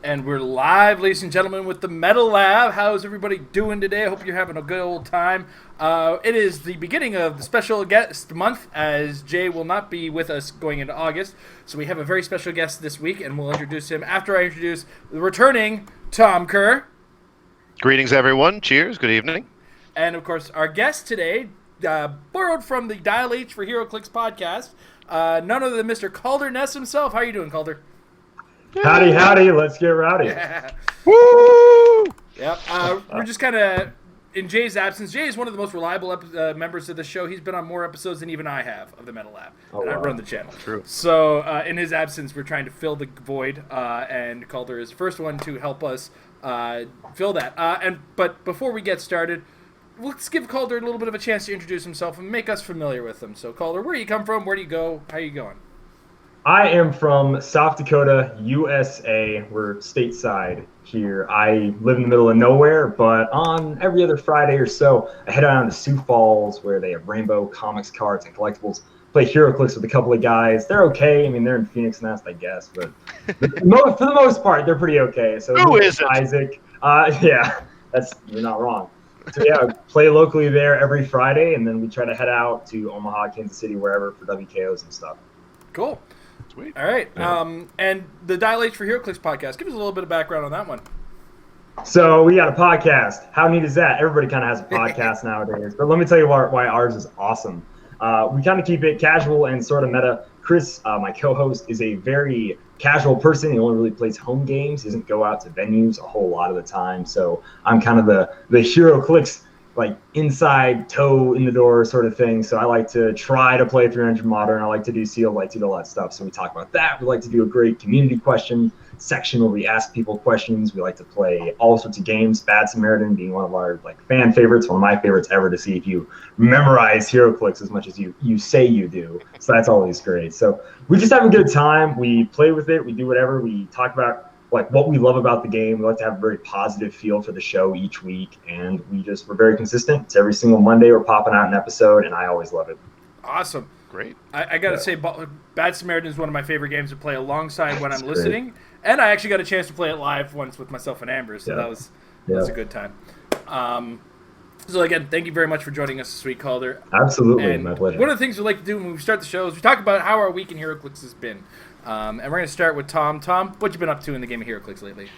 And we're live, ladies and gentlemen, with the Metal Lab. How's everybody doing today? I hope you're having a good old time. It is the beginning of the special guest month, as Jay will not be with us going into August. So we have a very special guest this week, and we'll introduce him after I introduce the returning Tom Kerr. Greetings, everyone. Cheers. Good evening. And, of course, our guest today, borrowed from the Dial H for HeroClix podcast, none other than Mr. Kalder Ness himself. How are you doing, Calder? Howdy, howdy. Let's get rowdy. Yeah. Woo! Yep. We're just kind of in Jay's absence. Jay is one of the most reliable members of the show. He's been on more episodes than even I have of the Metal Lab, and I run the channel. True. So in his absence, we're trying to fill the void, and Calder is the first one to help us fill that. But before we get started, let's give Calder a little bit of a chance to introduce himself and make us familiar with him. So Calder, where do you come from? Where do you go? How are you going? I am from South Dakota, USA. We're stateside here. I live in the middle of nowhere, but on every other Friday or so, I head out to Sioux Falls where they have Rainbow comics, cards, and collectibles. Play HeroClix with a couple of guys. They're okay. I mean, they're in Phoenix Nest, I guess, but for the most part, they're pretty okay. So Who is it? Isaac. Yeah, you're not wrong. So yeah, play locally there every Friday, and then we try to head out to Omaha, Kansas City, wherever for WKOs and stuff. Cool. Sweet. All right. And the Dial H for HeroClix podcast. Give us a little bit of background on that one. So we got a podcast. How neat is that? Everybody kind of has a podcast nowadays. But let me tell you why ours is awesome. We kind of keep it casual and sort of meta. Chris, my co-host, is a very casual person. He only really plays home games. He doesn't go out to venues a whole lot of the time. So I'm kind of the HeroClix, like inside toe in the door sort of thing. So I like to try to play 300 Modern. I like to do sealed, like to do all that stuff. So we talk about that. We like to do a great community question section where we ask people questions. We like to play all sorts of games. Bad Samaritan being one of our fan favorites, one of my favorites ever, to see if you memorize HeroClix as much as you say you do. So that's always great. So we just have a good time. We play with it. We do whatever. We talk about what we love about the game. We like to have a very positive feel for the show each week, and we're very consistent. It's every single Monday we're popping out an episode, and I always love it. Awesome. Great. I got to say, Bad Samaritan is one of my favorite games to play alongside when I'm listening, and I actually got a chance to play it live once with myself and Amber, so that was a good time. So again, thank you very much for joining us this week, Calder. Absolutely, and my pleasure. One of the things we like to do when we start the show is we talk about how our week in HeroClix has been. And we're going to start with Tom. Tom, what you been up to in the game of HeroClix lately?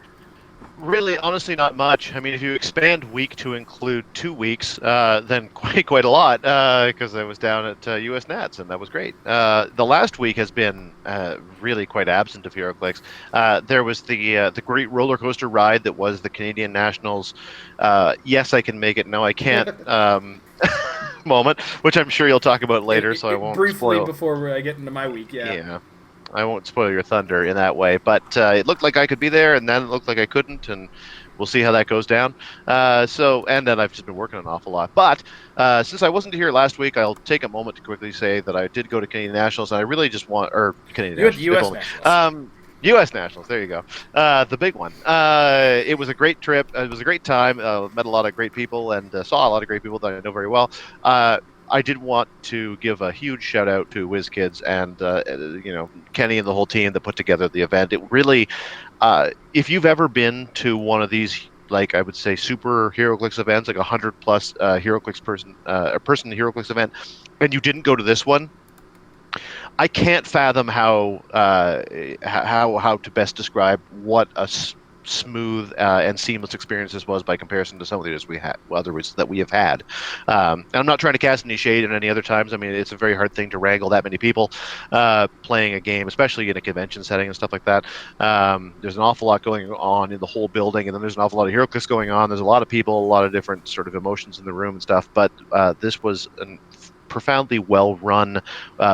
Really, honestly, not much. I mean, if you expand week to include 2 weeks, then quite a lot, because I was down at US Nats, and that was great. The last week has been really quite absent of HeroClix. There was the great roller coaster ride that was the Canadian Nationals. Yes, I can make it. No, I can't. Moment, which I'm sure you'll talk about later, so I won't briefly spoil. Before I get into my week. Yeah. I won't spoil your thunder in that way, but it looked like I could be there, and then it looked like I couldn't, and we'll see how that goes down. And then I've just been working an awful lot. But since I wasn't here last week, I'll take a moment to quickly say that I did go to Canadian Nationals, and I really just Canadian Nationals. U.S. Nationals. U.S. Nationals, there you go. The big one. It was a great trip. It was a great time. Met a lot of great people and saw a lot of great people that I know very well. I did want to give a huge shout out to WizKids and Kenny and the whole team that put together the event. It really, if you've ever been to one of these, I would say, super HeroClix events, like 100+ HeroClix person HeroClix event, and you didn't go to this one, I can't fathom how to best describe what a smooth and seamless experience this was by comparison to some of the others that we have had. And I'm not trying to cast any shade in any other times. I mean, it's a very hard thing to wrangle that many people playing a game, especially in a convention setting and stuff like that. There's an awful lot going on in the whole building, and then there's an awful lot of HeroClix going on. There's a lot of people, a lot of different sort of emotions in the room and stuff, but this was an profoundly well-run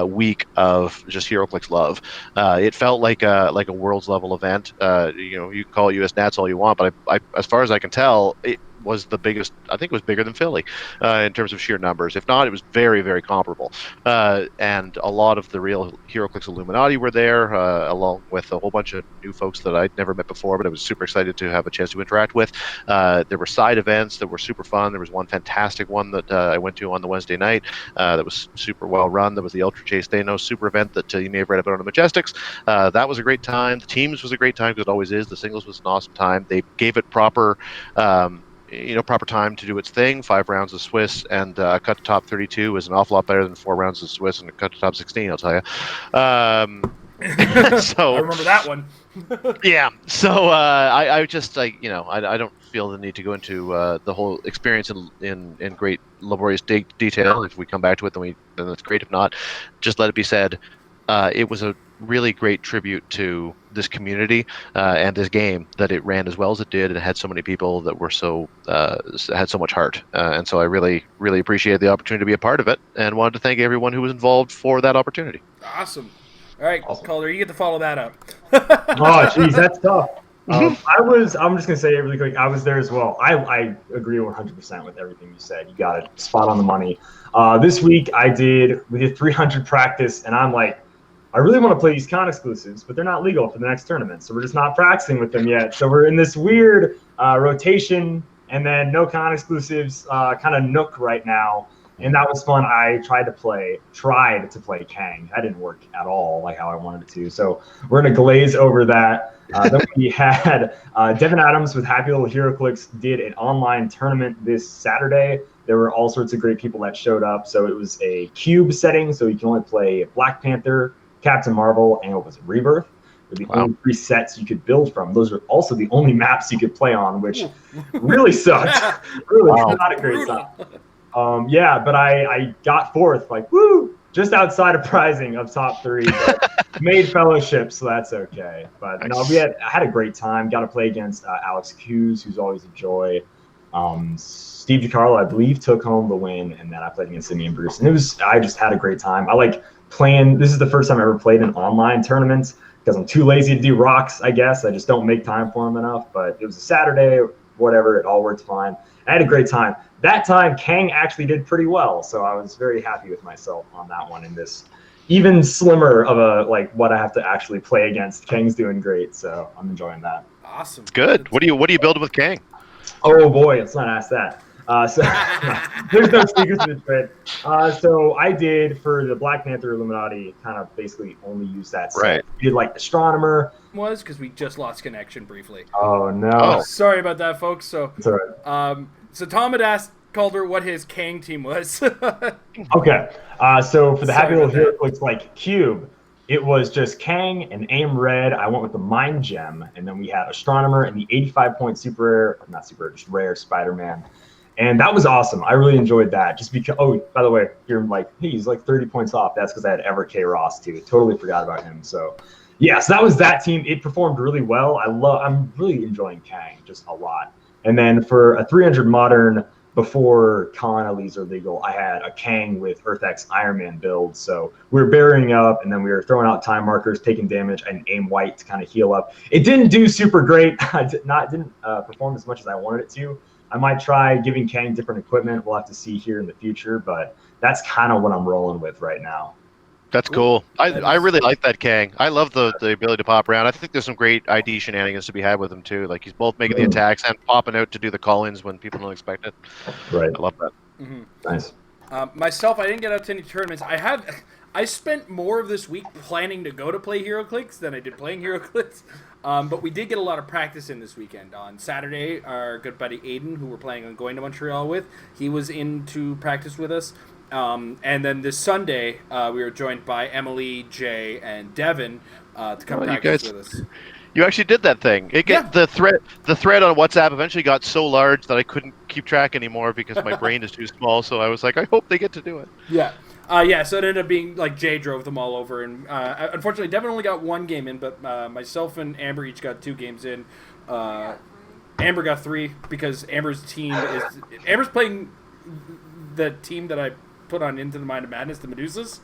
week of just HeroClix love. It felt like a world's level event. You call it US Nats all you want, but I, as far as I can tell, was the biggest. I think it was bigger than Philly in terms of sheer numbers. If not, it was very, very comparable. And a lot of the real HeroClix Illuminati were there, along with a whole bunch of new folks that I'd never met before, but I was super excited to have a chance to interact with. There were side events that were super fun. There was one fantastic one that I went to on the Wednesday night that was super well run. That was the Ultra Chase Thanos super event that you may have read about on the Majestics. That was a great time. The teams was a great time because it always is. The singles was an awesome time. They gave it proper proper time to do its thing. 5 rounds of Swiss and cut to top 32 is an awful lot better than 4 rounds of Swiss and a cut to top 16, I'll tell you. So I remember that one. yeah. So I just I don't feel the need to go into the whole experience in great laborious detail. If we come back to it, then that's great. If not, just let it be said. It was a really great tribute to this community and this game that it ran as well as it did, and it had so many people that were had so much heart, and so I really, really appreciated the opportunity to be a part of it, and wanted to thank everyone who was involved for that opportunity. Awesome. All right, awesome. Calder, you get to follow that up. Oh, geez, that's tough. I'm just gonna say it really quick. I was there as well. I agree 100% with everything you said. You got it spot on the money. This week we did 300 practice, and I'm like, I really want to play these con exclusives, but they're not legal for the next tournament, so we're just not practicing with them yet. So we're in this weird rotation, and then no con exclusives, kind of nook right now, and that was fun. I tried to play Kang. That didn't work at all like how I wanted it to. So we're gonna glaze over that. Then we had Devin Adams with Happy Little HeroClix did an online tournament this Saturday. There were all sorts of great people that showed up. So it was a cube setting, so you can only play Black Panther, Captain Marvel, and what was it, Rebirth? They're the only 3 sets you could build from. Those are also the only maps you could play on, which really sucked. Really not a great time. But I got 4th, like, woo, just outside of prizing of top 3. Made fellowship, so that's okay. But no, I had a great time. Got to play against Alex Hughes, who's always a joy. Steve DiCarlo, I believe, took home the win, and then I played against Simeon Bruce, and I just had a great time. I like playing. This is the first time I ever played in online tournaments because I'm too lazy to do rocks, I guess. I just don't make time for them enough. But it was a Saturday, whatever. It all worked fine. I had a great time. That time, Kang actually did pretty well, so I was very happy with myself on that one. In this even slimmer of what I have to actually play against, Kang's doing great, so I'm enjoying that. Awesome. It's good. What do you build with Kang? Oh boy, let's not ask that. So there's no secrets to the trade. So I did for the Black Panther Illuminati, kind of basically only use that set. Right. We did like Astronomer. Was because we just lost connection briefly. Oh no. Oh, sorry about that, folks. So it's all right. So Tom had asked Calder what his Kang team was. Okay. So for the Happy Little HeroClix like cube, it was just Kang and Aim Red. I went with the Mind Gem, and then we had Astronomer and the 85-point super rare, not super rare, just rare Spider-Man. And that was awesome. I really enjoyed that. Just because, by the way, you're like, hey, he's like 30 points off. That's because I had Everett K. Ross too. Totally forgot about him. So, yeah, so that was that team. It performed really well. I'm really enjoying Kang just a lot. And then for a 300 modern before Con Elise are legal, I had a Kang with Earth X Iron Man build. So we were burying up, and then we were throwing out time markers, taking damage, and aim white to kind of heal up. It didn't do super great. Didn't perform as much as I wanted it to. I might try giving Kang different equipment. We'll have to see here in the future, but that's kind of what I'm rolling with right now. That's cool. I really like that Kang. I love the ability to pop around. I think there's some great ID shenanigans to be had with him too. Like he's both making the attacks and popping out to do the call-ins when people don't expect it. Right. I love that. Mm-hmm. Nice. Myself, I didn't get out to any tournaments. I spent more of this week planning to go to play HeroClix than I did playing HeroClix. But we did get a lot of practice in this weekend. On Saturday, our good buddy Aiden, who we're planning on going to Montreal with, he was in to practice with us. And then this Sunday, we were joined by Emily, Jay, and Devin to come practice with us. You actually did that thing. The thread on WhatsApp eventually got so large that I couldn't keep track anymore because my brain is too small. So I was like, I hope they get to do it. Yeah. So it ended up being like Jay drove them all over, and unfortunately Devin only got 1 game in, but myself and Amber each got 2 games in. Amber got 3 because Amber's playing the team that I put on Into the Mind of Madness, the Medusas.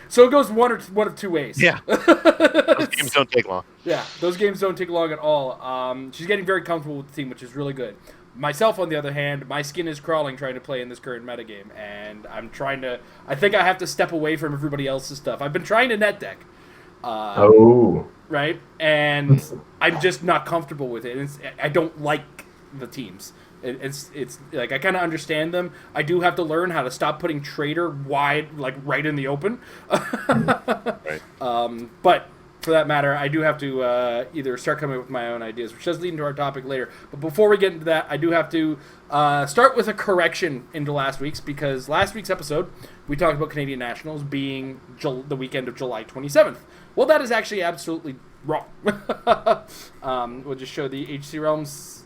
So it goes one of 2 ways. Yeah. Those games don't take long. Yeah, those games don't take long at all. She's getting very comfortable with the team, which is really good. Myself, on the other hand, my skin is crawling trying to play in this current metagame, and I'm trying to. I think I have to step away from everybody else's stuff. I've been trying to net deck, right, and I'm just not comfortable with it. I don't like the teams. It's like I kind of understand them. I do have to learn how to stop putting Trader wide, like right in the open. Right. But for that matter, I do have to either start coming up with my own ideas, which does lead into our topic later. But before we get into that, I do have to start with a correction into last week's, because last week's episode, we talked about Canadian Nationals being the weekend of July 27th. Well, that is actually absolutely wrong. We'll just show the HC Realms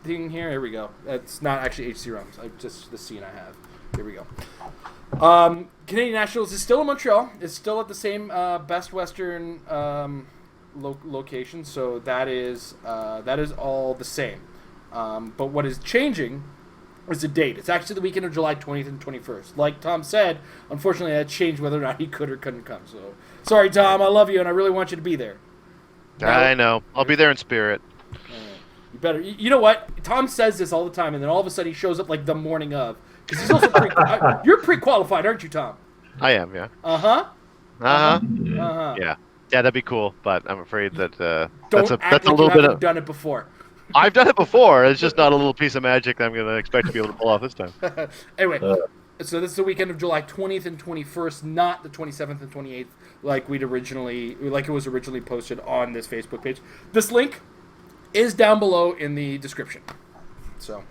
thing here. Here we go. It's not actually HC Realms. Just the scene I have. Here we go. Canadian Nationals is still in Montreal. It's still at the same Best Western location, so that is all the same. But what is changing is the date. It's actually the weekend of July 20th and 21st. Like Tom said, unfortunately that changed whether or not he could or couldn't come. So sorry, Tom. I love you, and I really want you to be there. I know. I'll be there in spirit. You better. You know what? Tom says this all the time, and then all of a sudden he shows up like the morning of. Because he's also you're pre-qualified, aren't you, Tom? I am, yeah. Yeah, that'd be cool. But I'm afraid that that's a little bit of. Done it before. I've done it before. It's just not a little piece of magic that I'm going to expect to be able to pull off this time. Anyway, so this is the weekend of July 20th and 21st, not the 27th and 28th, like it was originally posted on this Facebook page. This link is down below in the description. So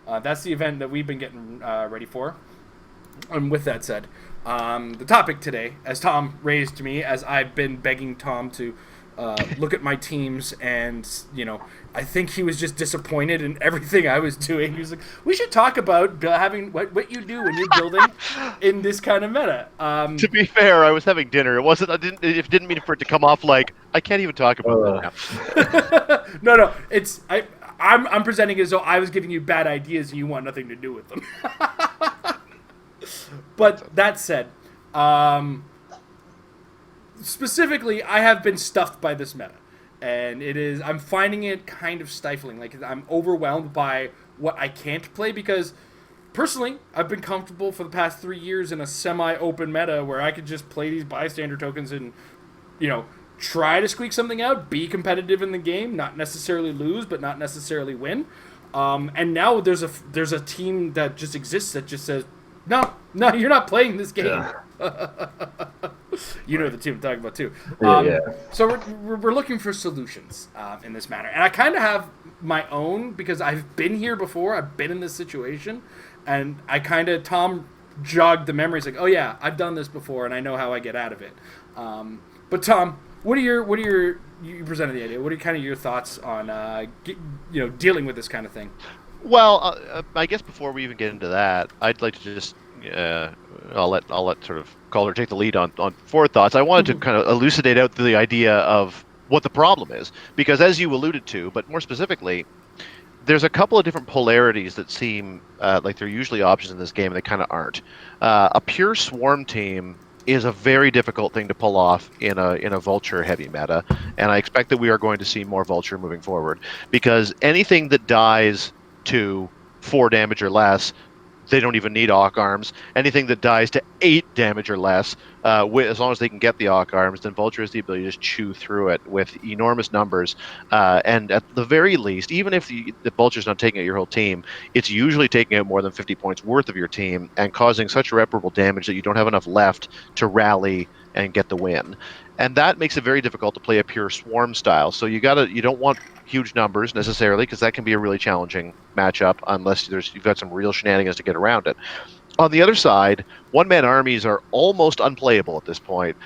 that's the event that we've been getting ready for. And with that said, the topic today, as Tom raised to me, as I've been begging Tom to look at my teams, and I think he was just disappointed in everything I was doing. He was like, "We should talk about having what you do when you're building in this kind of meta." To be fair, I was having dinner. It wasn't. It didn't mean for it to come off like I can't even talk about that now. No. I'm presenting as though I was giving you bad ideas and you want nothing to do with them. But that said, specifically, I have been stuffed by this meta, and I'm finding it kind of stifling. Like, I'm overwhelmed by what I can't play, because personally, I've been comfortable for the past 3 years in a semi-open meta where I could just play these bystander tokens and, try to squeak something out, be competitive in the game, not necessarily lose, but not necessarily win. And now there's a team that just exists that just says, no, you're not playing this game. Yeah. You know the team I'm talking about too. So we're looking for solutions in this matter, and I kind of have my own, because I've been here before. I've been in this situation, and Tom jogged the memories, like, oh yeah, I've done this before, and I know how I get out of it. But Tom, what are your you presented the idea? What are kind of your thoughts on dealing with this kind of thing? Well, I guess before we even get into that, I'd like to just I'll let sort of Calder take the lead on forward thoughts. I wanted to kind of elucidate out the idea of what the problem is, because as you alluded to, but more specifically, there's a couple of different polarities that seem like they're usually options in this game, and they kind of aren't. A pure swarm team is a very difficult thing to pull off in a vulture heavy meta, and I expect that we are going to see more vulture moving forward, because anything that dies to 4 damage or less, they don't even need Arc Arms. Anything that dies to 8 damage or less, as long as they can get the Arc Arms, then Vulture has the ability to just chew through it with enormous numbers. And at the very least, even if the Vulture's not taking out your whole team, it's usually taking out more than 50 points worth of your team and causing such irreparable damage that you don't have enough left to rally and get the win. And that makes it very difficult to play a pure swarm style. So you don't want huge numbers necessarily, because that can be a really challenging matchup unless you've got some real shenanigans to get around it. On the other side, one-man armies are almost unplayable at this point,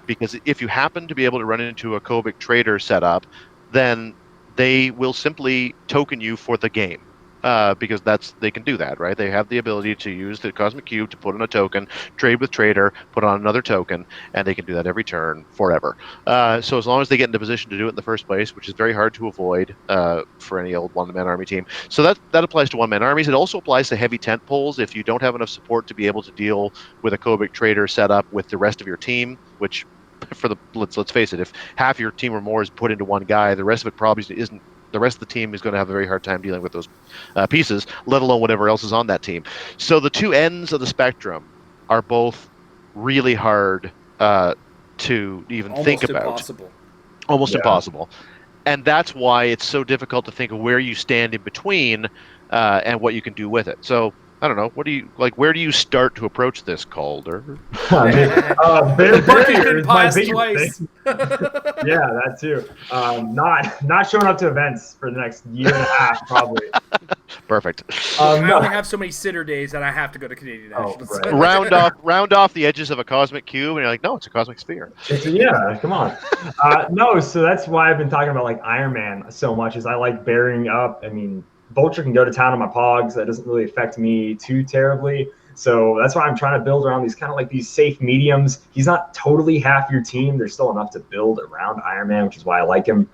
because if you happen to be able to run into a Kobik Trader setup, then they will simply token you for the game. Because they can do that, right? They have the ability to use the Cosmic Cube to put on a token, trade with Trader, put on another token, and they can do that every turn forever. So as long as they get into position to do it in the first place, which is very hard to avoid for any old one-man army team. So that applies to one-man armies. It also applies to heavy tent poles. If you don't have enough support to be able to deal with a Kobik Trader setup with the rest of your team, which let's face it, if half your team or more is put into one guy, the rest of it probably the rest of the team is going to have a very hard time dealing with those pieces, let alone whatever else is on that team. So the two ends of the spectrum are both really hard to even think Almost about. impossible. Almost Yeah. impossible. And that's why it's so difficult to think of where you stand in between and what you can do with it. So I don't know. What do you like? Where do you start to approach this, Calder? The buck has Barrier been is my passed biggest twice. thing. Yeah, that too. Not showing up to events for the next year and a half, probably. Perfect. I No. only have so many sitter days that I have to go to Canadian Oh, Nationals. right. round off the edges of a cosmic cube, and you're like, no, it's a cosmic sphere. Yeah, come on. No, so that's why I've been talking about like Iron Man so much. Is I like bearing up. I mean, Vulture can go to town on my pogs. That doesn't really affect me too terribly. So that's why I'm trying to build around these kind of like these safe mediums. He's not totally half your team. There's still enough to build around Iron Man, which is why I like him.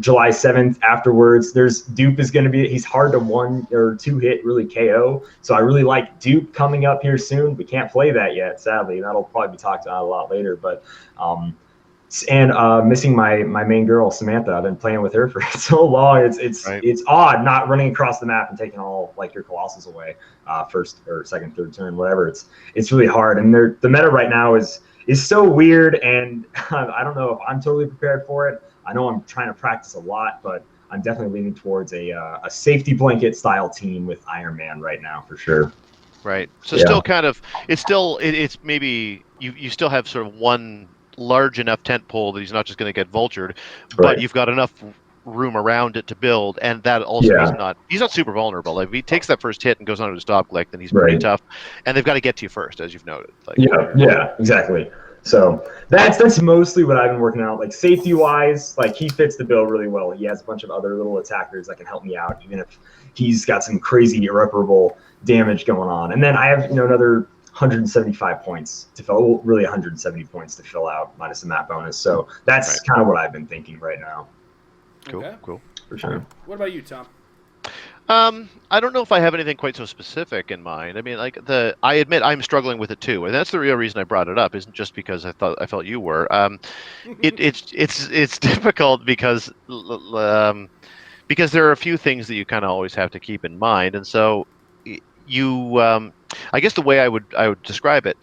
July 7th afterwards, there's Dupe is going to be, he's hard to 1 or 2 hit really KO. So I really like Dupe coming up here soon. We can't play that yet, sadly. That'll probably be talked about a lot later. But missing my main girl Samantha. I've been playing with her for so long. It's odd not running across the map and taking all like your Colossals away first or second, third turn, whatever. It's really hard. And the meta right now is so weird, and I don't know if I'm totally prepared for it. I know I'm trying to practice a lot, but I'm definitely leaning towards a safety blanket style team with Iron Man right now for sure. Right. So still kind of it's maybe you still have sort of one large enough tent pole that he's not just going to get vultured, but you've got enough room around it to build, and that also he's not super vulnerable. Like if he takes that first hit and goes on to stop click, then he's pretty tough, and they've got to get to you first, as you've noted. Like, yeah, exactly. So that's mostly what I've been working out. Like safety wise, like he fits the bill really well. He has a bunch of other little attackers that can help me out, even if he's got some crazy irreparable damage going on. And then I have another 175 points to fill, well, really 170 points to fill out minus the map bonus. So that's kind of what I've been thinking right now. Cool. For sure. What about you, Tom? I don't know if I have anything quite so specific in mind. I mean, I admit I'm struggling with it too, and that's the real reason I brought it up. Isn't just because I felt you were. It's difficult because there are a few things that you kind of always have to keep in mind, and so I guess the way I would describe it,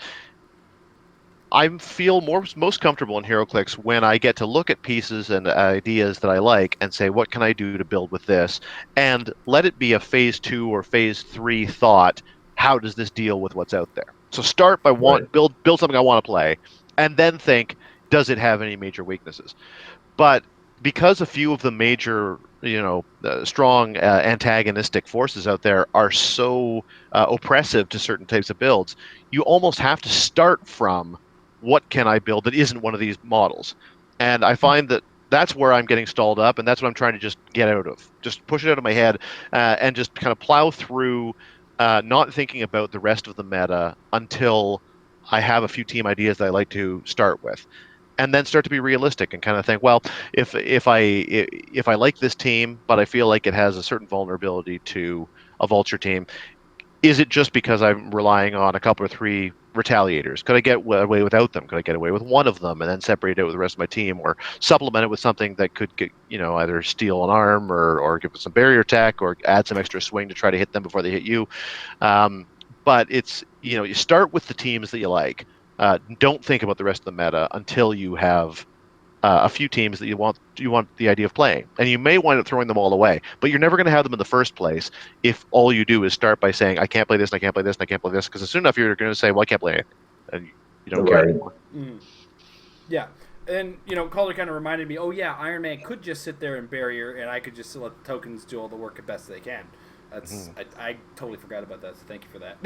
I feel most comfortable in HeroClix when I get to look at pieces and ideas that I like and say, what can I do to build with this? And let it be a phase 2 or phase 3 thought. How does this deal with what's out there? So start by build something I want to play, and then think, does it have any major weaknesses? But because a few of the major, strong antagonistic forces out there are so oppressive to certain types of builds, you almost have to start from what can I build that isn't one of these models. And I find that that's where I'm getting stalled up, and that's what I'm trying to just get out of. Just push it out of my head and just kind of plow through, not thinking about the rest of the meta until I have a few team ideas that I like to start with. And then start to be realistic and kind of think, well, if I like this team, but I feel like it has a certain vulnerability to a vulture team, is it just because I'm relying on a couple or 3 retaliators? Could I get away without them? Could I get away with one of them and then separate it with the rest of my team, or supplement it with something that could get, either steal an arm or give it some barrier attack or add some extra swing to try to hit them before they hit you? But it's, you start with the teams that you like. Don't think about the rest of the meta until you have a few teams that you want the idea of playing, and you may wind up throwing them all away. But you're never going to have them in the first place if all you do is start by saying, I can't play this, and I can't play this, and I can't play this, because soon enough you're going to say, well, I can't play it, and you don't care anymore. Yeah. And, Calder kind of reminded me, Iron Man could just sit there and barrier, and I could just let the tokens do all the work as best they can. That's I totally forgot about that, so thank you for that.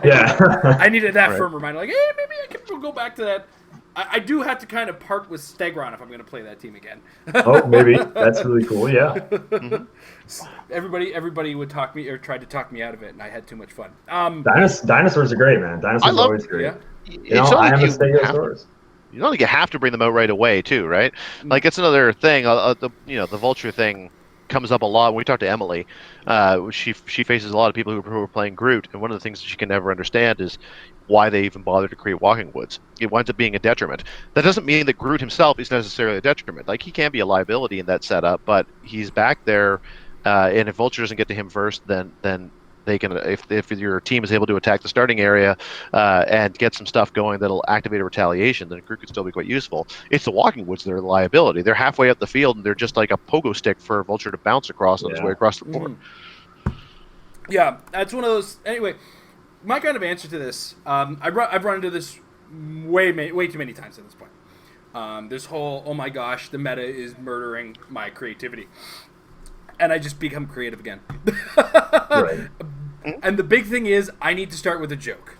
Yeah. I needed that firm reminder. Like, hey, maybe I can go back to that. I do have to kind of part with Stegron if I'm going to play that team again. Oh, maybe. That's really cool, yeah. Everybody would talk me or tried to talk me out of it, and I had too much fun. Dinosaurs are great, man. Dinosaurs are always great. Yeah. I am a Stegosaurus. You don't think you have to bring them out right away, too, right? Like, it's another thing. The vulture thing, comes up a lot when we talk to Emily. She faces a lot of people who are playing Groot, and one of the things that she can never understand is why they even bother to create Walking Woods. It winds up being a detriment. That doesn't mean that Groot himself is necessarily a detriment. Like, he can be a liability in that setup, but he's back there, and if Vulture doesn't get to him first, then they can, if your team is able to attack the starting area and get some stuff going that'll activate a retaliation, then Groot could still be quite useful. It's the Walking Woods that are the liability. They're halfway up the field, and they're just like a pogo stick for Vulture to bounce across on his way across the board. Yeah, that's one of those. Anyway, my kind of answer to this, I've run into this way too many times at this point. This whole, oh my gosh, the meta is murdering my creativity. And I just become creative again. Right. And the big thing is, I need to start with a joke.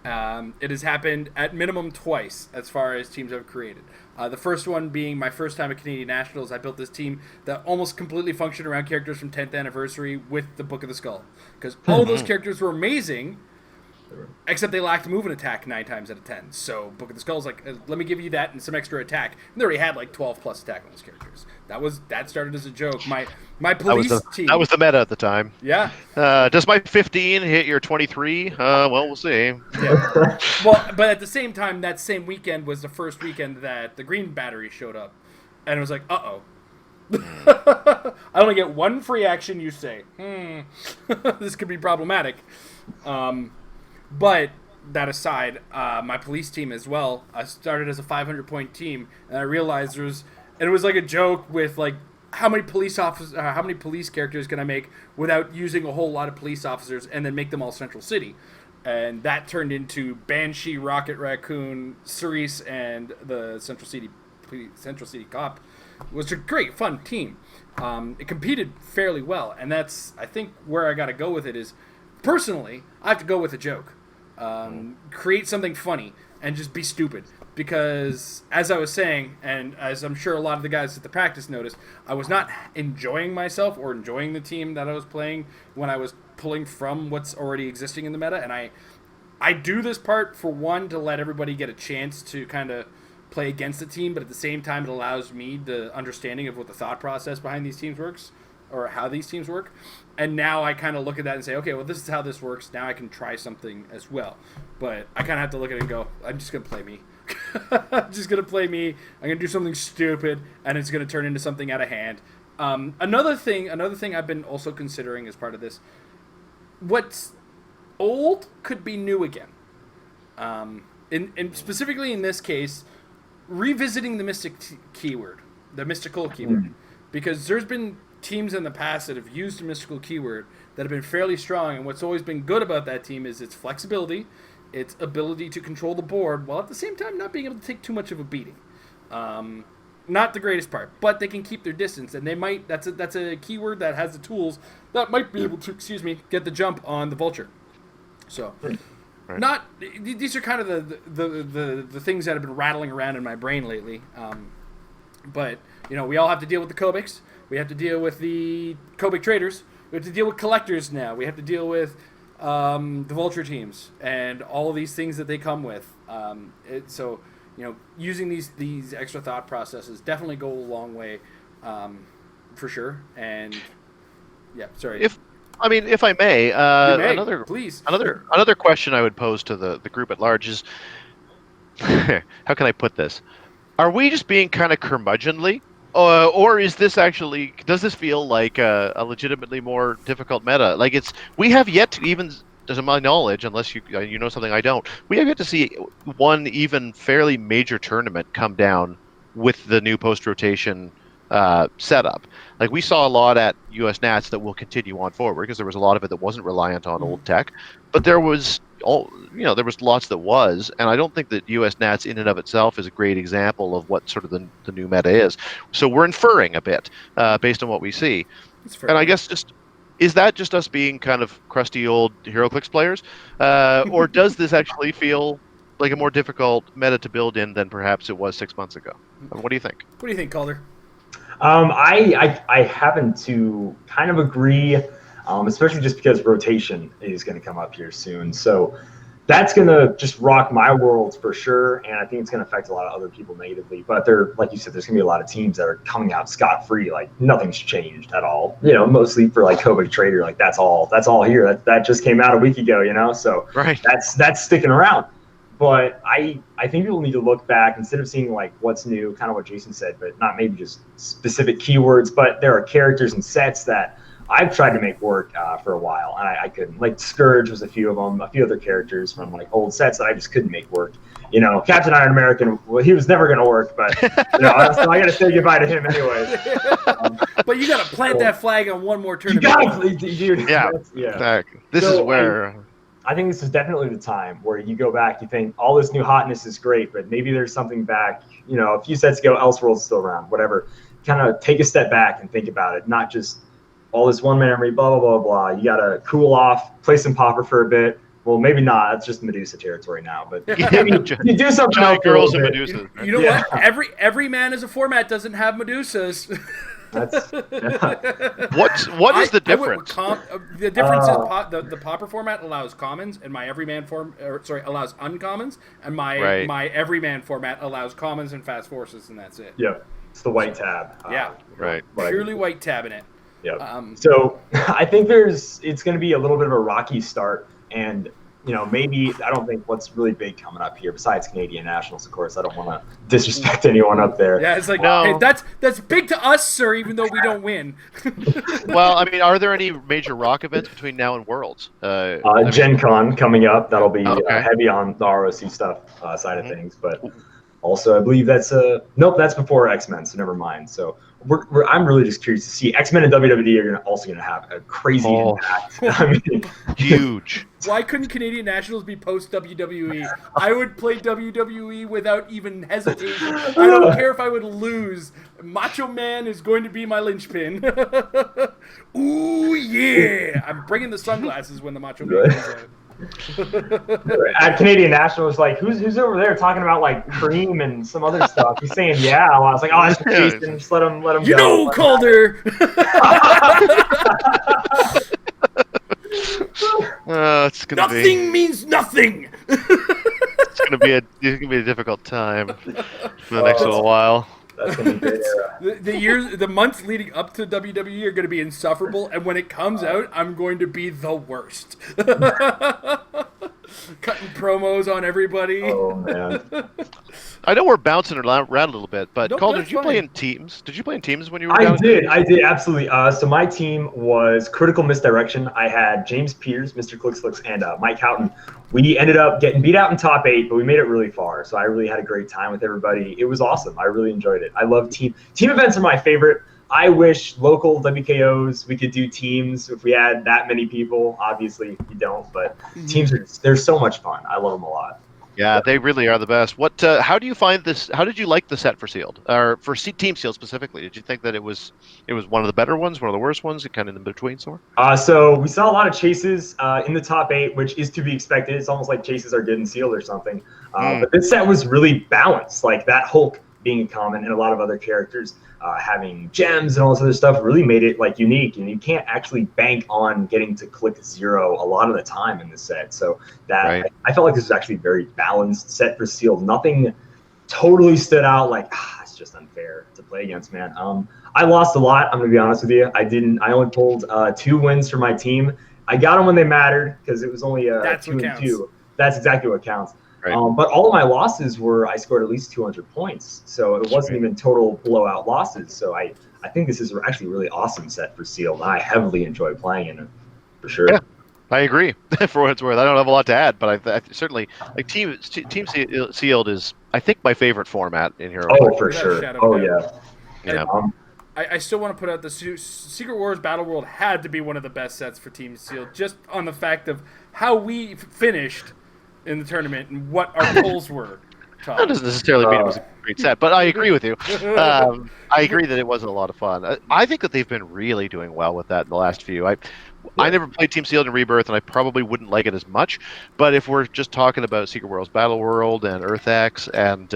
It has happened at minimum twice as far as teams I've created. The first one being my first time at Canadian Nationals. I built this team that almost completely functioned around characters from 10th Anniversary with the Book of the Skull. Because all those characters were amazing, except they lacked move and attack 9 times out of 10. So Book of the Skull's like, let me give you that and some extra attack. And they already had like 12 plus attack on those characters. That started as a joke. My police team. That was the meta at the time. Yeah. Does my 15 hit your 23? Well, we'll see. Yeah. Well, but at the same time, that same weekend was the first weekend that the green battery showed up. And it was like, uh-oh. I only get one free action, you say. This could be problematic. But that aside, my police team as well, I started as a 500-point team, and I realized it was like a joke with like, how many police characters can I make without using a whole lot of police officers and then make them all Central City? And that turned into Banshee, Rocket Raccoon, Cerise, and the Central City Cop. It was a great, fun team. It competed fairly well, and that's, I think, where I got to go with it is, personally, I have to go with a joke. Create something funny and just be stupid. Because, as I was saying, and as I'm sure a lot of the guys at the practice noticed, I was not enjoying myself or enjoying the team that I was playing when I was pulling from what's already existing in the meta. And I do this part, for one, to let everybody get a chance to kind of play against the team, but at the same time, it allows me the understanding of what the thought process behind these teams works, or how these teams work. And now I kind of look at that and say, okay, well, this is how this works. Now I can try something as well. But I kind of have to look at it and go, I'm just going to play me. I'm just going to play me. I'm going to do something stupid, and it's going to turn into something out of hand. Another thing I've been also considering as part of this, what's old could be new again. And specifically in this case, revisiting the mystical keyword. Because there's been teams in the past that have used a mystical keyword that have been fairly strong, and what's always been good about that team is its flexibility, its ability to control the board, while at the same time not being able to take too much of a beating. Not the greatest part, but they can keep their distance, and they might. That's a keyword that has the tools that might be able to, get the jump on the Vulture. So, right. These are kind of the things that have been rattling around in my brain lately. But we all have to deal with the Kobiks. We have to deal with the Kobik traders. We have to deal with collectors now. We have to deal with the Vulture teams and all of these things that they come with. Using these extra thought processes definitely go a long way, for sure. And yeah, sorry. If I may, please. Another question I would pose to the group at large is, how can I put this? Are we just being kind of curmudgeonly? Or is this actually, does this feel like a legitimately more difficult meta? Like, we have yet to even, to my knowledge, unless you know something I don't, we have yet to see one even fairly major tournament come down with the new post-rotation setup. Like, we saw a lot at US Nats that will continue on forward, because there was a lot of it that wasn't reliant on old tech, but there was lots that was, and I don't think that US Nats in and of itself is a great example of what sort of the new meta is. So we're inferring a bit based on what we see. And I guess is that just us being kind of crusty old HeroClix players, or does this actually feel like a more difficult meta to build in than perhaps it was 6 months ago? What do you think? What do you think, Kalder? I happen to kind of agree, especially just because rotation is going to come up here soon. So that's going to just rock my world for sure. And I think it's going to affect a lot of other people negatively. But like you said, there's going to be a lot of teams that are coming out scot-free. Like nothing's changed at all, mostly for like COVID Trader. Like that's all here. That just came out a week ago, so Right. that's sticking around. But I think people need to look back instead of seeing like what's new, kind of what Jason said, but not maybe just specific keywords, but there are characters and sets that I've tried to make work for a while, and I couldn't. Like Scourge was a few of them, a few other characters from like old sets that I just couldn't make work. Captain Iron American, well, he was never going to work, but so I got to say goodbye to him anyways. But you got to plant that flag on one more tournament. You got to, dude. Yeah. This is where. I think this is definitely the time where you go back, you think all this new hotness is great, but maybe there's something back, a few sets ago, Elseworld's still around, whatever. Kind of take a step back and think about it, not just all this one memory, blah, blah, blah, blah. You got to cool off, play some Pauper for a bit. Well, maybe not. That's just Medusa territory now, but maybe you do something else. Girls and Medusas. You know what? Every man as a format doesn't have Medusas. What is the difference? The difference is the Pauper format allows commons, and my everyman allows uncommons, and my everyman format allows commons and fast forces, and that's it. Yeah, it's the white tab. Right. Purely white tab in it. Yeah. So I think it's going to be a little bit of a rocky start, and maybe I don't think what's really big coming up here besides Canadian Nationals, of course. I don't want to disrespect anyone up there. Yeah, it's like hey, that's big to us, sir, even though we don't win. Well, I mean, are there any major rock events between now and Worlds? Gen Con coming up. That'll be heavy on the ROC stuff side of things, but also I believe that's that's before X-Men, so never mind. So I'm really just curious to see X-Men and WWE are also going to have a crazy impact. I mean, huge. Why couldn't Canadian Nationals be post WWE? I would play WWE without even hesitation. I don't care if I would lose. Macho Man is going to be my linchpin. Ooh yeah! I'm bringing the sunglasses when the Macho Man comes out. At Canadian Nationals, like who's over there talking about like cream and some other stuff? He's saying I was like, that's Jason. Just let him go. Kalder. It's gonna nothing means nothing. It's gonna be a difficult time for the next little while. That's gonna be great era. The months leading up to WWE are going to be insufferable, and when it comes out, I'm going to be the worst. Cutting promos on everybody. Oh man. I know we're bouncing around a little bit, but Calder, did you play in teams? Did you play in teams when you were down? I did, absolutely. So my team was Critical Misdirection. I had James Peters, Mr. Clix, and Mike Houghton. We ended up getting beat out in top 8, but we made it really far. So I really had a great time with everybody. It was awesome. I really enjoyed it. I love team events are my favorite. I wish local WKOs we could do teams if we had that many people. Obviously, we don't, but teams they're so much fun. I love them a lot. Yeah, they really are the best. How do you find this? How did you like the set for Sealed, or for Team Sealed specifically? Did you think that it was one of the better ones, one of the worst ones, kind of in between somewhere? So we saw a lot of chases in the top 8, which is to be expected. It's almost like chases are good in Sealed or something. But this set was really balanced. Like that Hulk being common and a lot of other characters having gems and all this other stuff really made it like unique, and you can't actually bank on getting to click 0 a lot of the time in this set. So that I felt like this was actually a very balanced set for Sealed. Nothing totally stood out like it's just unfair to play against, man. I lost a lot. I'm gonna be honest with you. I only pulled 2 wins for my team. I got them when they mattered because it was only 2 and 2. That's exactly what counts. Right. But all of my losses I scored at least 200 points. So it wasn't even total blowout losses. So I think this is actually a really awesome set for Sealed. I heavily enjoy playing in it, for sure. Yeah, I agree. For what it's worth, I don't have a lot to add, but I certainly like Team Sealed is, I think, my favorite format in Hero. Oh, for sure. Oh, yeah. Yeah. I still want to put out the Secret Wars Battle World had to be one of the best sets for Team Sealed, just on the fact of how we finished in the tournament and what our polls were. That doesn't necessarily mean it was a great set, but I agree with you. I agree that it wasn't a lot of fun. I think that they've been really doing well with that in the last few. I never played Team Sealed in Rebirth, and I probably wouldn't like it as much. But if we're just talking about Secret Worlds Battle World and Earth X and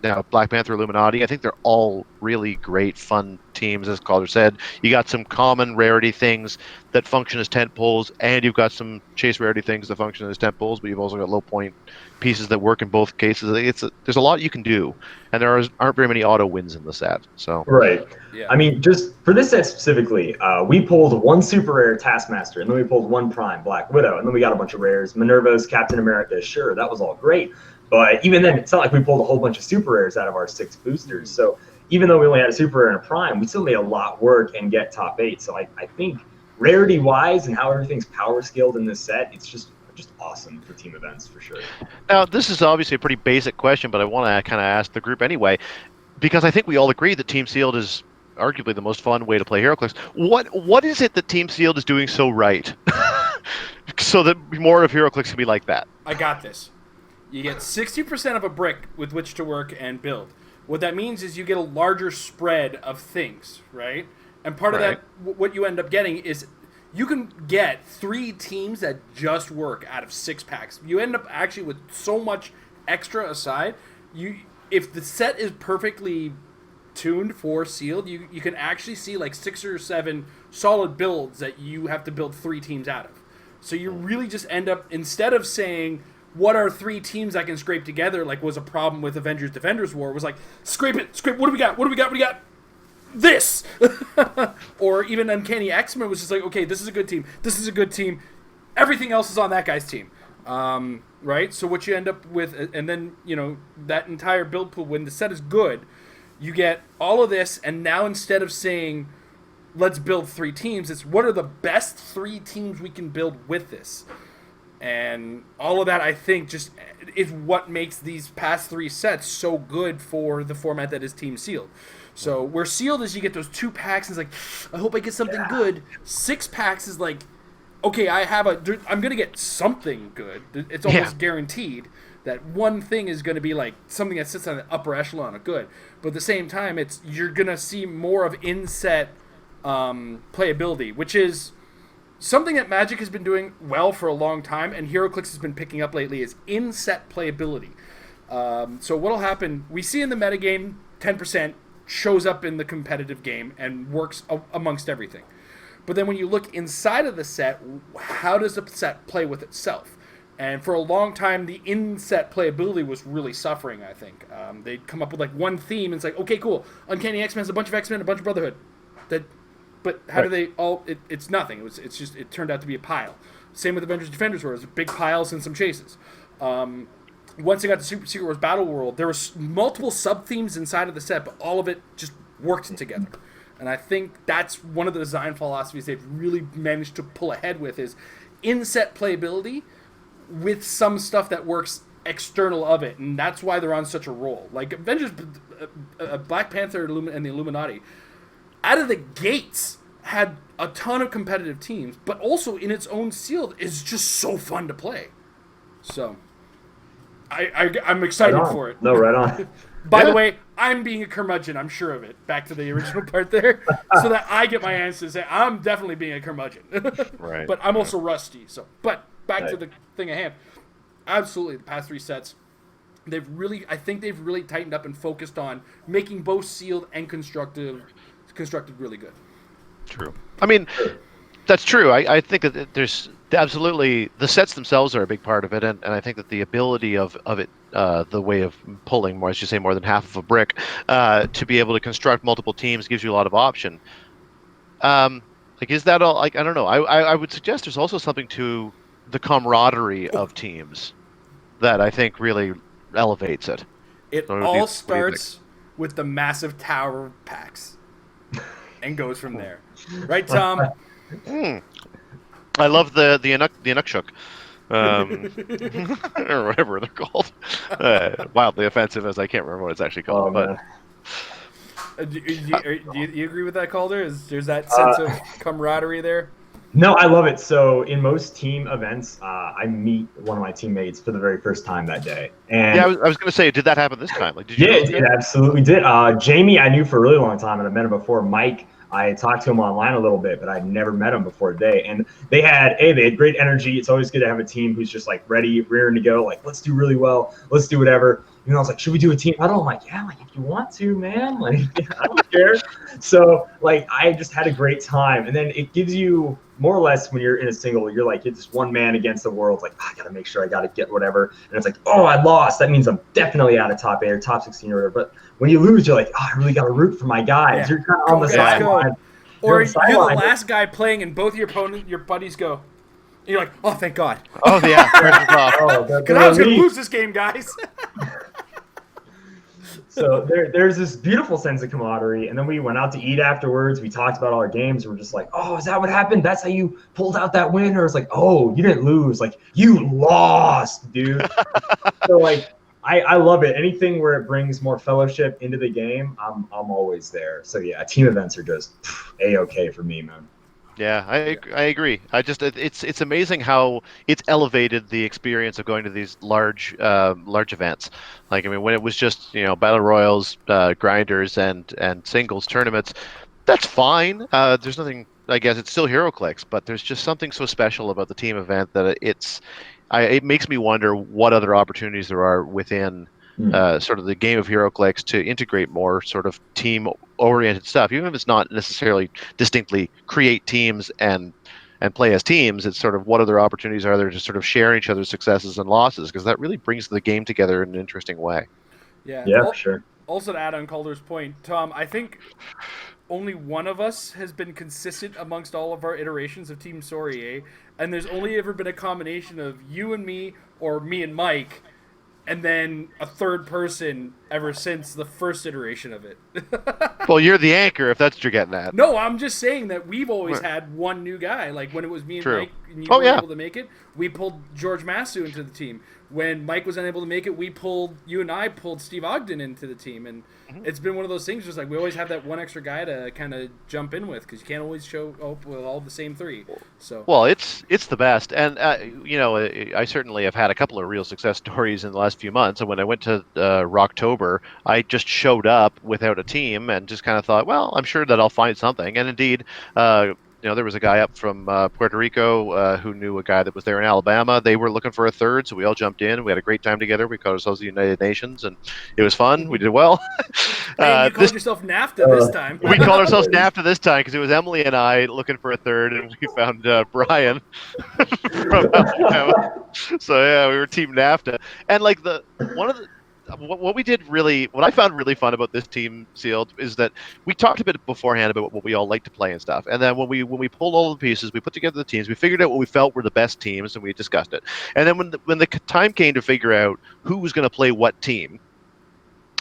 now Black Panther, Illuminati. I think they're all really great, fun teams, as Calder said. You got some common rarity things that function as tent poles, and you've got some chase rarity things that function as tent poles, but you've also got low point pieces that work in both cases. There's a lot you can do, and aren't very many auto wins in the set. So Right. Yeah. I mean, just for this set specifically, we pulled one super rare Taskmaster, and then we pulled one Prime Black Widow, and then we got a bunch of rares. Minerva's Captain America, sure, that was all great. But even then, it's not like we pulled a whole bunch of super rares out of our 6 boosters. So even though we only had a super rare and a Prime, we still made a lot work and get top 8. So I think rarity-wise and how everything's power scaled in this set, it's just awesome for team events for sure. now this is obviously a pretty basic question, but I want to kind of ask the group anyway, because I think we all agree that Team Sealed is arguably the most fun way to play HeroClix. What is it that Team Sealed is doing so right, so that more of HeroClix can be like that? I got this. You get 60% of a brick with which to work and build. What that means is you get a larger spread of things, right? And part of Right. that, what you end up getting is you can get 3 teams that just work out of 6 packs. You end up actually with so much extra aside. If the set is perfectly tuned for sealed, you can actually see like 6 or 7 solid builds that you have to build 3 teams out of. So you really just end up, instead of saying, what are 3 teams I can scrape together, like was a problem with Avengers Defenders War, was like, scrape, what do we got? This! Or even Uncanny X-Men was just like, okay, this is a good team, everything else is on that guy's team. Right? So what you end up with, and then, that entire build pool, when the set is good, you get all of this, and now instead of saying, let's build 3 teams, it's what are the best 3 teams we can build with this? And all of that, I think, just is what makes these past 3 sets so good for the format that is Team Sealed. So where Sealed is, you get those 2 packs, and it's like, I hope I get something good. 6 packs is like, okay, I'm going to get something good. It's almost guaranteed that one thing is going to be like something that sits on the upper echelon of good. But at the same time, you're going to see more of in-set playability, which is something that Magic has been doing well for a long time, and HeroClix has been picking up lately, is in-set playability. So what'll happen, we see in the metagame, 10% shows up in the competitive game and works amongst everything. But then when you look inside of the set, how does the set play with itself? And for a long time, the in-set playability was really suffering, I think. They'd come up with like one theme, and it's like, okay, cool, Uncanny X-Men has a bunch of X-Men, a bunch of Brotherhood. But how do they all? It's nothing. It turned out to be a pile. Same with Avengers Defenders War. It was big piles and some chases. Once they got to Super Secret Wars Battle World, there was multiple sub-themes inside of the set, but all of it just worked together. And I think that's one of the design philosophies they've really managed to pull ahead with, is in-set playability with some stuff that works external of it. And that's why they're on such a roll. Like Avengers, Black Panther and the Illuminati, out of the gates, had a ton of competitive teams, but also in its own sealed is just so fun to play. So, I'm excited for it. No, right on. By the way, I'm being a curmudgeon, I'm sure of it. Back to the original part there, so that I get my answer to say, I'm definitely being a curmudgeon. Right. But I'm also rusty. So, but back to the thing at hand. Absolutely, the past 3 sets, I think they've really tightened up and focused on making both sealed and constructed really good. True. I mean, that's true. I think that there's absolutely, the sets themselves are a big part of it, and I think that the ability of it, the way of pulling more, as you say, more than half of a brick, to be able to construct multiple teams gives you a lot of option. Is that all? I don't know. I would suggest there's also something to the camaraderie of teams that I think really elevates it. It all starts with the massive tower packs and goes from there. Right, Tom? I love the Inukshuk. Or whatever they're called. Wildly offensive, as I can't remember what it's actually called. Do you agree with that, Calder? There's that sense of camaraderie there? No, I love it. So in most team events, I meet one of my teammates for the very first time that day. And yeah, I was going to say, did that happen this time? Like, did you? Yeah, it absolutely did. Jamie, I knew for a really long time, and I've met him before. Mike, I talked to them online a little bit, but I'd never met them before today. And they had great energy. It's always good to have a team who's just like ready, rearing to go. Like, let's do really well. Let's do whatever. I was like, should we do a team huddle? I'm like, yeah, like if you want to, man. Like, I don't care. So like, I just had a great time. And then it gives you more or less when you're in a single, you're like, it's just one man against the world. It's like, I got to make sure I got to get whatever. And it's like, oh, I lost. That means I'm definitely out of top 8 or top 16 or whatever. But when you lose, you're like, oh, I really got to root for my guys. Yeah. You're kind of on the sideline. Or you're the last guy playing and both your buddies go. And you're like, oh, thank God. Oh, yeah. Because I was going to lose this game, guys. So there's this beautiful sense of camaraderie. And then we went out to eat afterwards. We talked about all our games. We're just like, oh, is that what happened? That's how you pulled out that win? Or it's like, oh, you didn't lose. Like, you lost, dude. So, like, I love it. Anything where it brings more fellowship into the game, I'm always there. So, yeah, team events are just A-okay for me, man. Yeah, I agree. It's amazing how it's elevated the experience of going to these large events. Like, I mean, when it was just battle royals, grinders, and singles tournaments, that's fine. There's nothing. I guess it's still HeroClix, but there's just something so special about the team event that it makes me wonder what other opportunities there are within sort of the game of HeroClix to integrate more sort of team-oriented stuff, even if it's not necessarily distinctly create teams and play as teams. It's sort of what other opportunities are there to sort of share each other's successes and losses, because that really brings the game together in an interesting way. Yeah, for sure. Also, to add on Calder's point, Tom, I think only one of us has been consistent amongst all of our iterations of Team Sorry, and there's only ever been a combination of you and me, or me and Mike, and then a third person ever since the first iteration of it. Well, you're the anchor, if that's what you're getting at. No, I'm just saying that we've always had one new guy. Like, when it was me and True. Mike, and you were able to make it, we pulled George Masu into the team. When Mike was unable to make it, you and I pulled Steve Ogden into the team. And it's been one of those things, just like we always have that one extra guy to kind of jump in with, because you can't always show up with all the same three. So, well, it's the best. And, I certainly have had a couple of real success stories in the last few months. And when I went to Rocktober, I just showed up without a team and just kind of thought, well, I'm sure that I'll find something. And indeed, there was a guy up from Puerto Rico who knew a guy that was there in Alabama. They were looking for a third, so we all jumped in. We had a great time together. We called ourselves the United Nations, and it was fun. We did well. And you called yourself NAFTA this time. We called ourselves NAFTA this time because it was Emily and I looking for a third, and we found Brian from Alabama. So yeah, we were Team NAFTA. And like what I found really fun about this team, Sealed, is that we talked a bit beforehand about what we all like to play and stuff. And then when we pulled all the pieces, we put together the teams, we figured out what we felt were the best teams, and we discussed it. And then when the time came to figure out who was going to play what team,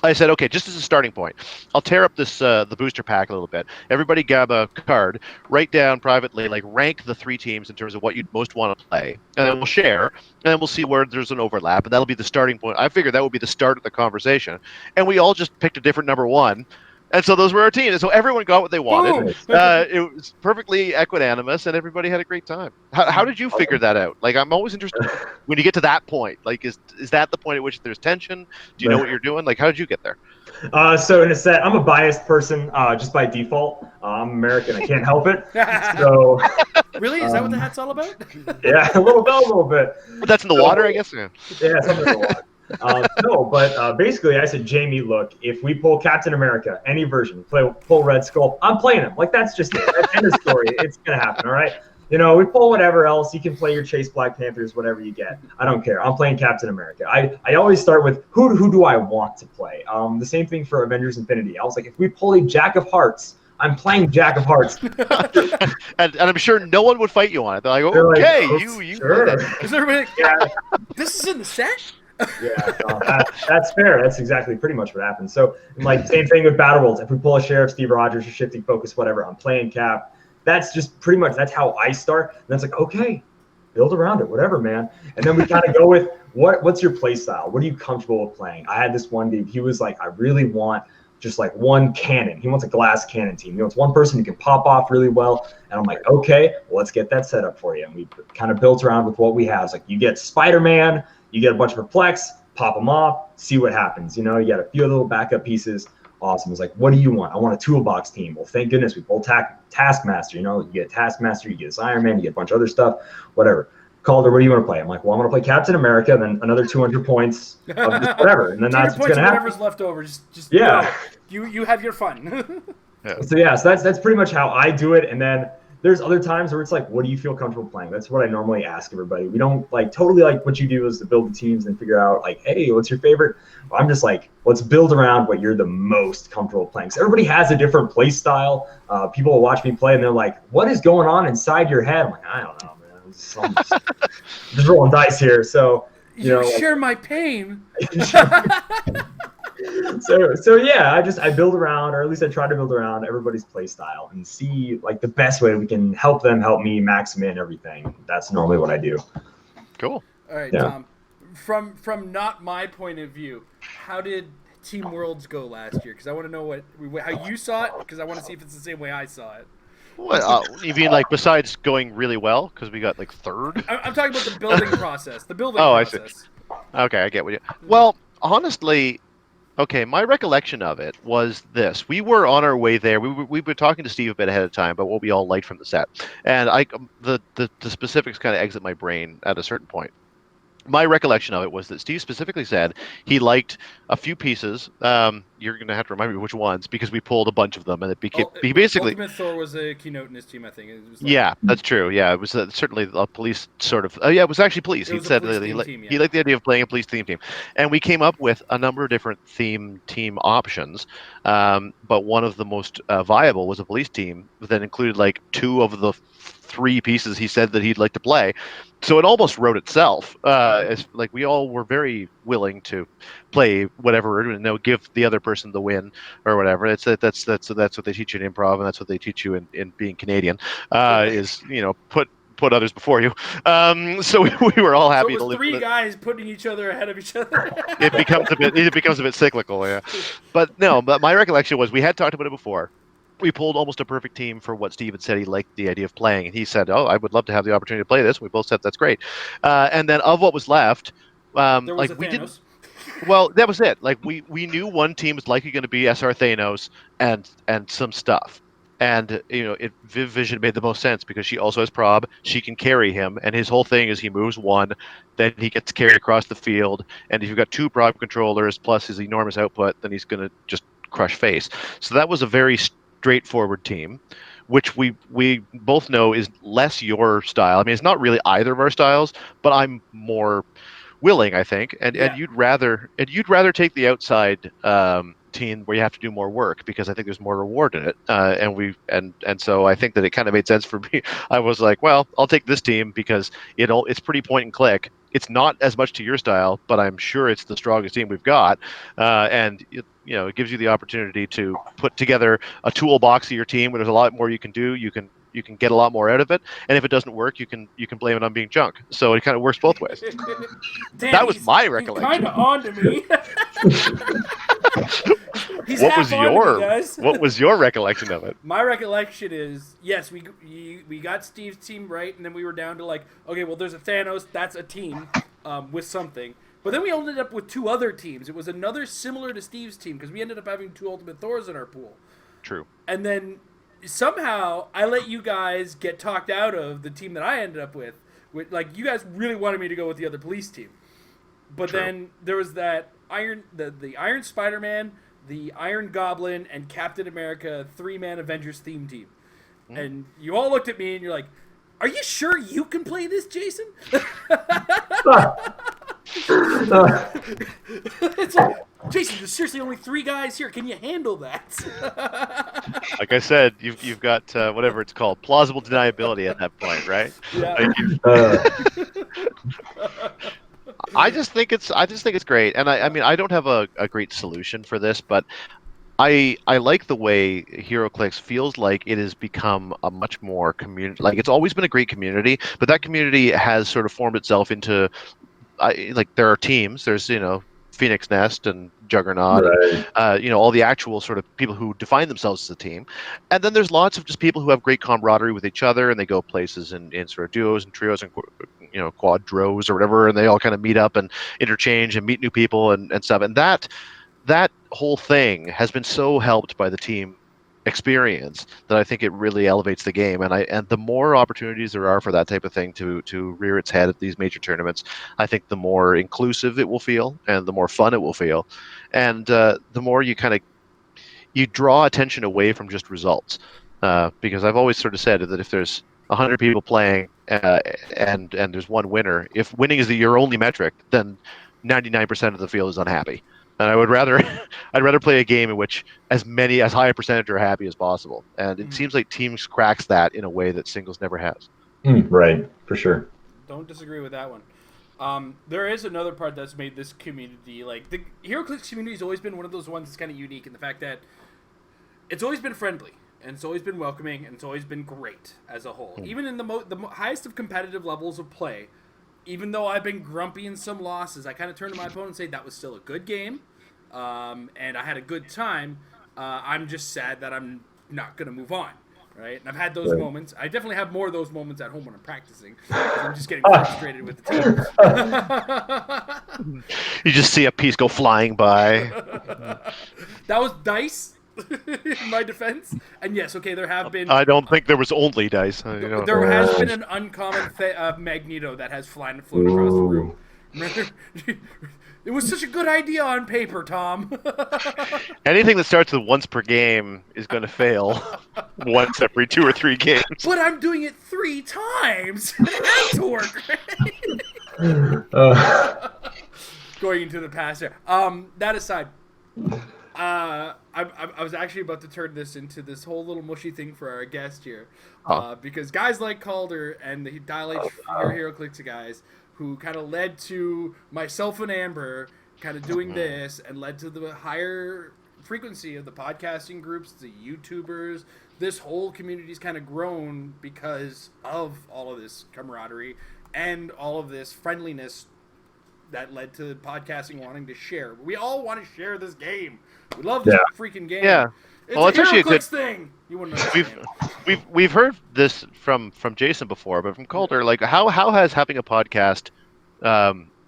I said, okay, just as a starting point, I'll tear up this the booster pack a little bit. Everybody grab a card, write down privately, like rank the 3 teams in terms of what you'd most want to play, and then we'll share, and then we'll see where there's an overlap, and that'll be the starting point. I figured that would be the start of the conversation, and we all just picked a different number 1. And so those were our teams. And so everyone got what they wanted. It was perfectly equanimous, and everybody had a great time. How did you figure that out? Like, I'm always interested when you get to that point. Like, is that the point at which there's tension? Do you know what you're doing? Like, how did you get there? So in a set, I'm a biased person just by default. I'm American. I can't help it. So really, is that what the hat's all about? Yeah, a little bit. But that's in the water, I guess. Yeah, something in the water. No, but basically I said, Jamie, look, if we pull Captain America, any version, pull Red Skull, I'm playing him. Like, that's just it. That's the end of the story. It's going to happen, all right? We pull whatever else. You can play your Chase Black Panthers, whatever you get. I don't care. I'm playing Captain America. I always start with who do I want to play? The same thing for Avengers Infinity. I was like, if we pull a Jack of Hearts, I'm playing Jack of Hearts. and I'm sure no one would fight you on it. They're like, okay, you sure. Is everybody like, this is in the set? Yeah, no, that's fair. That's exactly pretty much what happens. So, like, same thing with Battle Worlds. If we pull a Sheriff, Steve Rogers, or Shifting Focus, whatever, I'm playing Cap. That's just pretty much, that's how I start. And it's like, okay, build around it, whatever, man. And then we kind of go with, what's your play style? What are you comfortable with playing? I had this one dude, he was like, I really want just like one cannon. He wants a glass cannon team. He wants one person who can pop off really well. And I'm like, okay, well, let's get that set up for you. And we kind of built around with what we have. It's like, you get Spider-Man, you get a bunch of Perplex, pop them off, see what happens. You got a few little backup pieces. awesome. It's like, what do you want? I want a toolbox team. Well, thank goodness we both Taskmaster. You know, you get Taskmaster, you get Iron Man, you get a bunch of other stuff, whatever. Calder, what do you want to play? I'm like, well, I'm going to play Captain America, then another 200 points of just whatever, and then that's what's going to happen. Whatever's left over, just yeah. You have your fun. So that's pretty much how I do it, and then there's other times where it's like, what do you feel comfortable playing? That's what I normally ask everybody. We don't like totally like what you do is to build the teams and figure out like, hey, what's your favorite? I'm just like, let's build around what you're the most comfortable playing. So everybody has a different play style. People will watch me play and they're like, what is going on inside your head? I'm like, I don't know, man. Just rolling dice here. So you share my pain. So yeah, I build around, or at least I try to build around everybody's play style and see like the best way we can help them help me max them in everything. That's normally what I do. Cool. All right, Tom. From not my point of view, how did Team Worlds go last year? Because I want to know how you saw it. Because I want to see if it's the same way I saw it. What, you mean like besides going really well because we got like third? I'm talking about the building process. The building process. I see. Okay, I get what you. Well, honestly. Okay, my recollection of it was this. We were on our way there. We've been talking to Steve a bit ahead of time about what we all liked from the set. And the specifics kind of exit my brain at a certain point. My recollection of it was that Steve specifically said he liked a few pieces. You're going to have to remind me which ones because we pulled a bunch of them, and it became he basically. Ultimate Thor was a keynote in his team, I think. It was yeah, that's true. Yeah, it was certainly a police sort of. Yeah, it was actually police. He said he liked the idea of playing a police theme team, and we came up with a number of different team options. But one of the most viable was a police team that included like 2 of the 3 pieces he said that he'd like to play. So it almost wrote itself. As like we all were very willing to play whatever, give the other person the win or whatever. That's what they teach you in improv, and that's what they teach you in being Canadian. Is put others before you. So we were all happy to live. 3 guys putting each other ahead of each other. It becomes a bit cyclical, yeah. But my recollection was we had talked about it before. We pulled almost a perfect team for what Steve had said he liked the idea of playing, and he said, "Oh, I would love to have the opportunity to play this." We both said that's great. And then of what was left, there was like we didn't. Well, that was it. Like we knew one team was likely going to be SR Thanos and some stuff. And Viv Vision made the most sense because she also has prob. She can carry him, and his whole thing is he moves 1, then he gets carried across the field. And if you've got 2 prob controllers plus his enormous output, then he's going to just crush face. So that was a very straightforward team, which we both know is less your style. I mean, it's not really either of our styles, but I'm more willing, I think, and you'd rather take the outside team where you have to do more work because I think there's more reward in it, and so I think that it kind of made sense for me. I was like, well, I'll take this team because it's pretty point and click. It's not as much to your style, but I'm sure it's the strongest team we've got, and it gives you the opportunity to put together a toolbox of your team where there's a lot more you can do. You can get a lot more out of it, and if it doesn't work, you can blame it on being junk. So it kind of works both ways. Damn, that was my recollection. Kind of on to me. What was your recollection of it? My recollection is yes, we got Steve's team right, and then we were down to like, okay, well, there's a Thanos, that's a team with something. But then we ended up with 2 other teams. It was another similar to Steve's team because we ended up having 2 Ultimate Thors in our pool. True. And then somehow I let you guys get talked out of the team that I ended up with. Like you guys really wanted me to go with the other police team, but True. then there was that the Iron Spider-Man, the Iron Goblin, and Captain America 3-man Avengers theme team, and you all looked at me and you're like, "Are you sure you can play this, Jason?" It's like, Jason, there's seriously only 3 guys here. Can you handle that? Like I said, you've got whatever it's called, plausible deniability at that point, right? Yeah. I just think it's great, and I mean I don't have a great solution for this, but I like the way HeroClix feels like it has become a much more community. Like it's always been a great community, but that community has sort of formed itself into like there are teams. There's Phoenix Nest and Juggernaut, right. All the actual sort of people who define themselves as a team. And then there's lots of just people who have great camaraderie with each other, and they go places in sort of duos and trios and quadros or whatever, and they all kind of meet up and interchange and meet new people and stuff. And that that whole thing has been so helped by the team experience that I think it really elevates the game. And the more opportunities there are for that type of thing to rear its head at these major tournaments, I think the more inclusive it will feel and the more fun it will feel, and the more you draw attention away from just results. Because I've always sort of said that if there's 100 people playing and there's one winner, if winning is your only metric, then 99% of the field is unhappy. And I would rather I'd rather play a game in which as high a percentage are happy as possible. And it seems like teams cracks that in a way that singles never has. Right, for sure. Don't disagree with that one. There is another part that's made this community, like the HeroClix community has always been one of those ones that's kind of unique in the fact that it's always been friendly and it's always been welcoming and it's always been great as a whole. Even in the highest of competitive levels of play, even though I've been grumpy in some losses, I kind of turn to my opponent and say that was still a good game, and I had a good time. I'm just sad that I'm not going to move on. Right, and I've had those moments. I definitely have more of those moments at home when I'm practicing. I'm just getting frustrated with the team. You just see a piece go flying by. That was dice, in my defense. And yes, okay, there have been. I don't think there was only dice. There has been an uncommon Magneto that has flown across the room. It was such a good idea on paper, Tom. Anything that starts with once per game is going to fail once every 2 or 3 games. But I'm doing it 3 times. It has to work. Going into the past there. That aside, I was actually about to turn this into this whole little mushy thing for our guest here. Because guys like Kalder and the Dial H HeroClix guys who kind of led to myself and Amber kind of doing this and led to the higher frequency of the podcasting groups, the YouTubers. This whole community's kind of grown because of all of this camaraderie and all of this friendliness that led to podcasting wanting to share. We all want to share this game. We love this freaking game. Yeah. It's a HeroClix thing. You wouldn't understand. We've heard this from Jason before, but from Kalder, like how has having a podcast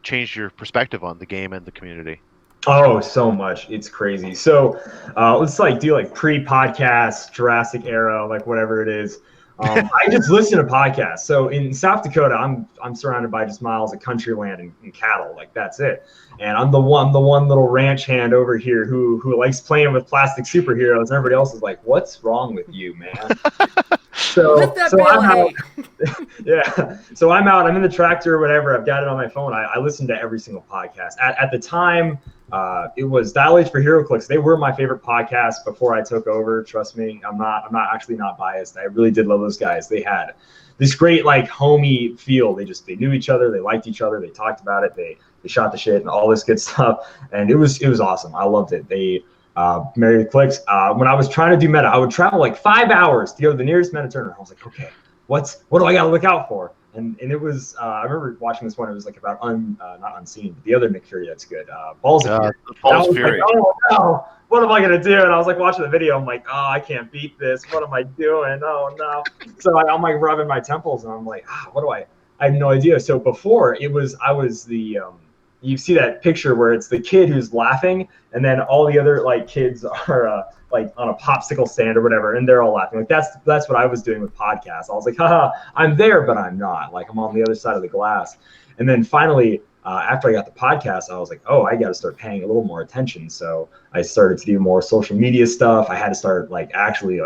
changed your perspective on the game and the community? Oh, so much. It's crazy. So let's do pre-podcast, Jurassic era, whatever it is. I just listen to podcasts. So in South Dakota, I'm surrounded by just miles of country land and cattle. That's it. And I'm the one little ranch hand over here who likes playing with plastic superheroes. And everybody else is like, "What's wrong with you, man?" So I'm out. Yeah. So I'm out. I'm in the tractor or whatever. I've got it on my phone. I listen to every single podcast. At the time, it was Dial H for HeroClix. They were my favorite podcast before I took over. Trust me, I'm not biased. I really did love those guys. They had this great homey feel. They knew each other. They liked each other. They talked about it. They shot the shit and all this good stuff. And it was awesome. I loved it. They married the Clix. When I was trying to do meta, I would travel 5 hours to go to the nearest meta tournament. I was like, okay, what do I got to look out for? And it was I remember watching this one. It was about not Unseen, but the other Nick Fury that's good. Balls of Fury. Balls of Fury. Oh no, what am I gonna do? And I was watching the video. I'm like, oh, I can't beat this. What am I doing? Oh no. So I'm rubbing my temples, and I'm like, what do I have no idea. So before I was the you see that picture where it's the kid who's laughing, and then all the other kids are on a popsicle stand or whatever, and they're all laughing. That's what I was doing with podcasts. I was like, haha, I'm there, but I'm not. I'm on the other side of the glass. And then finally, after I got the podcast, I was like, oh, I got to start paying a little more attention. So I started to do more social media stuff. I had to start actually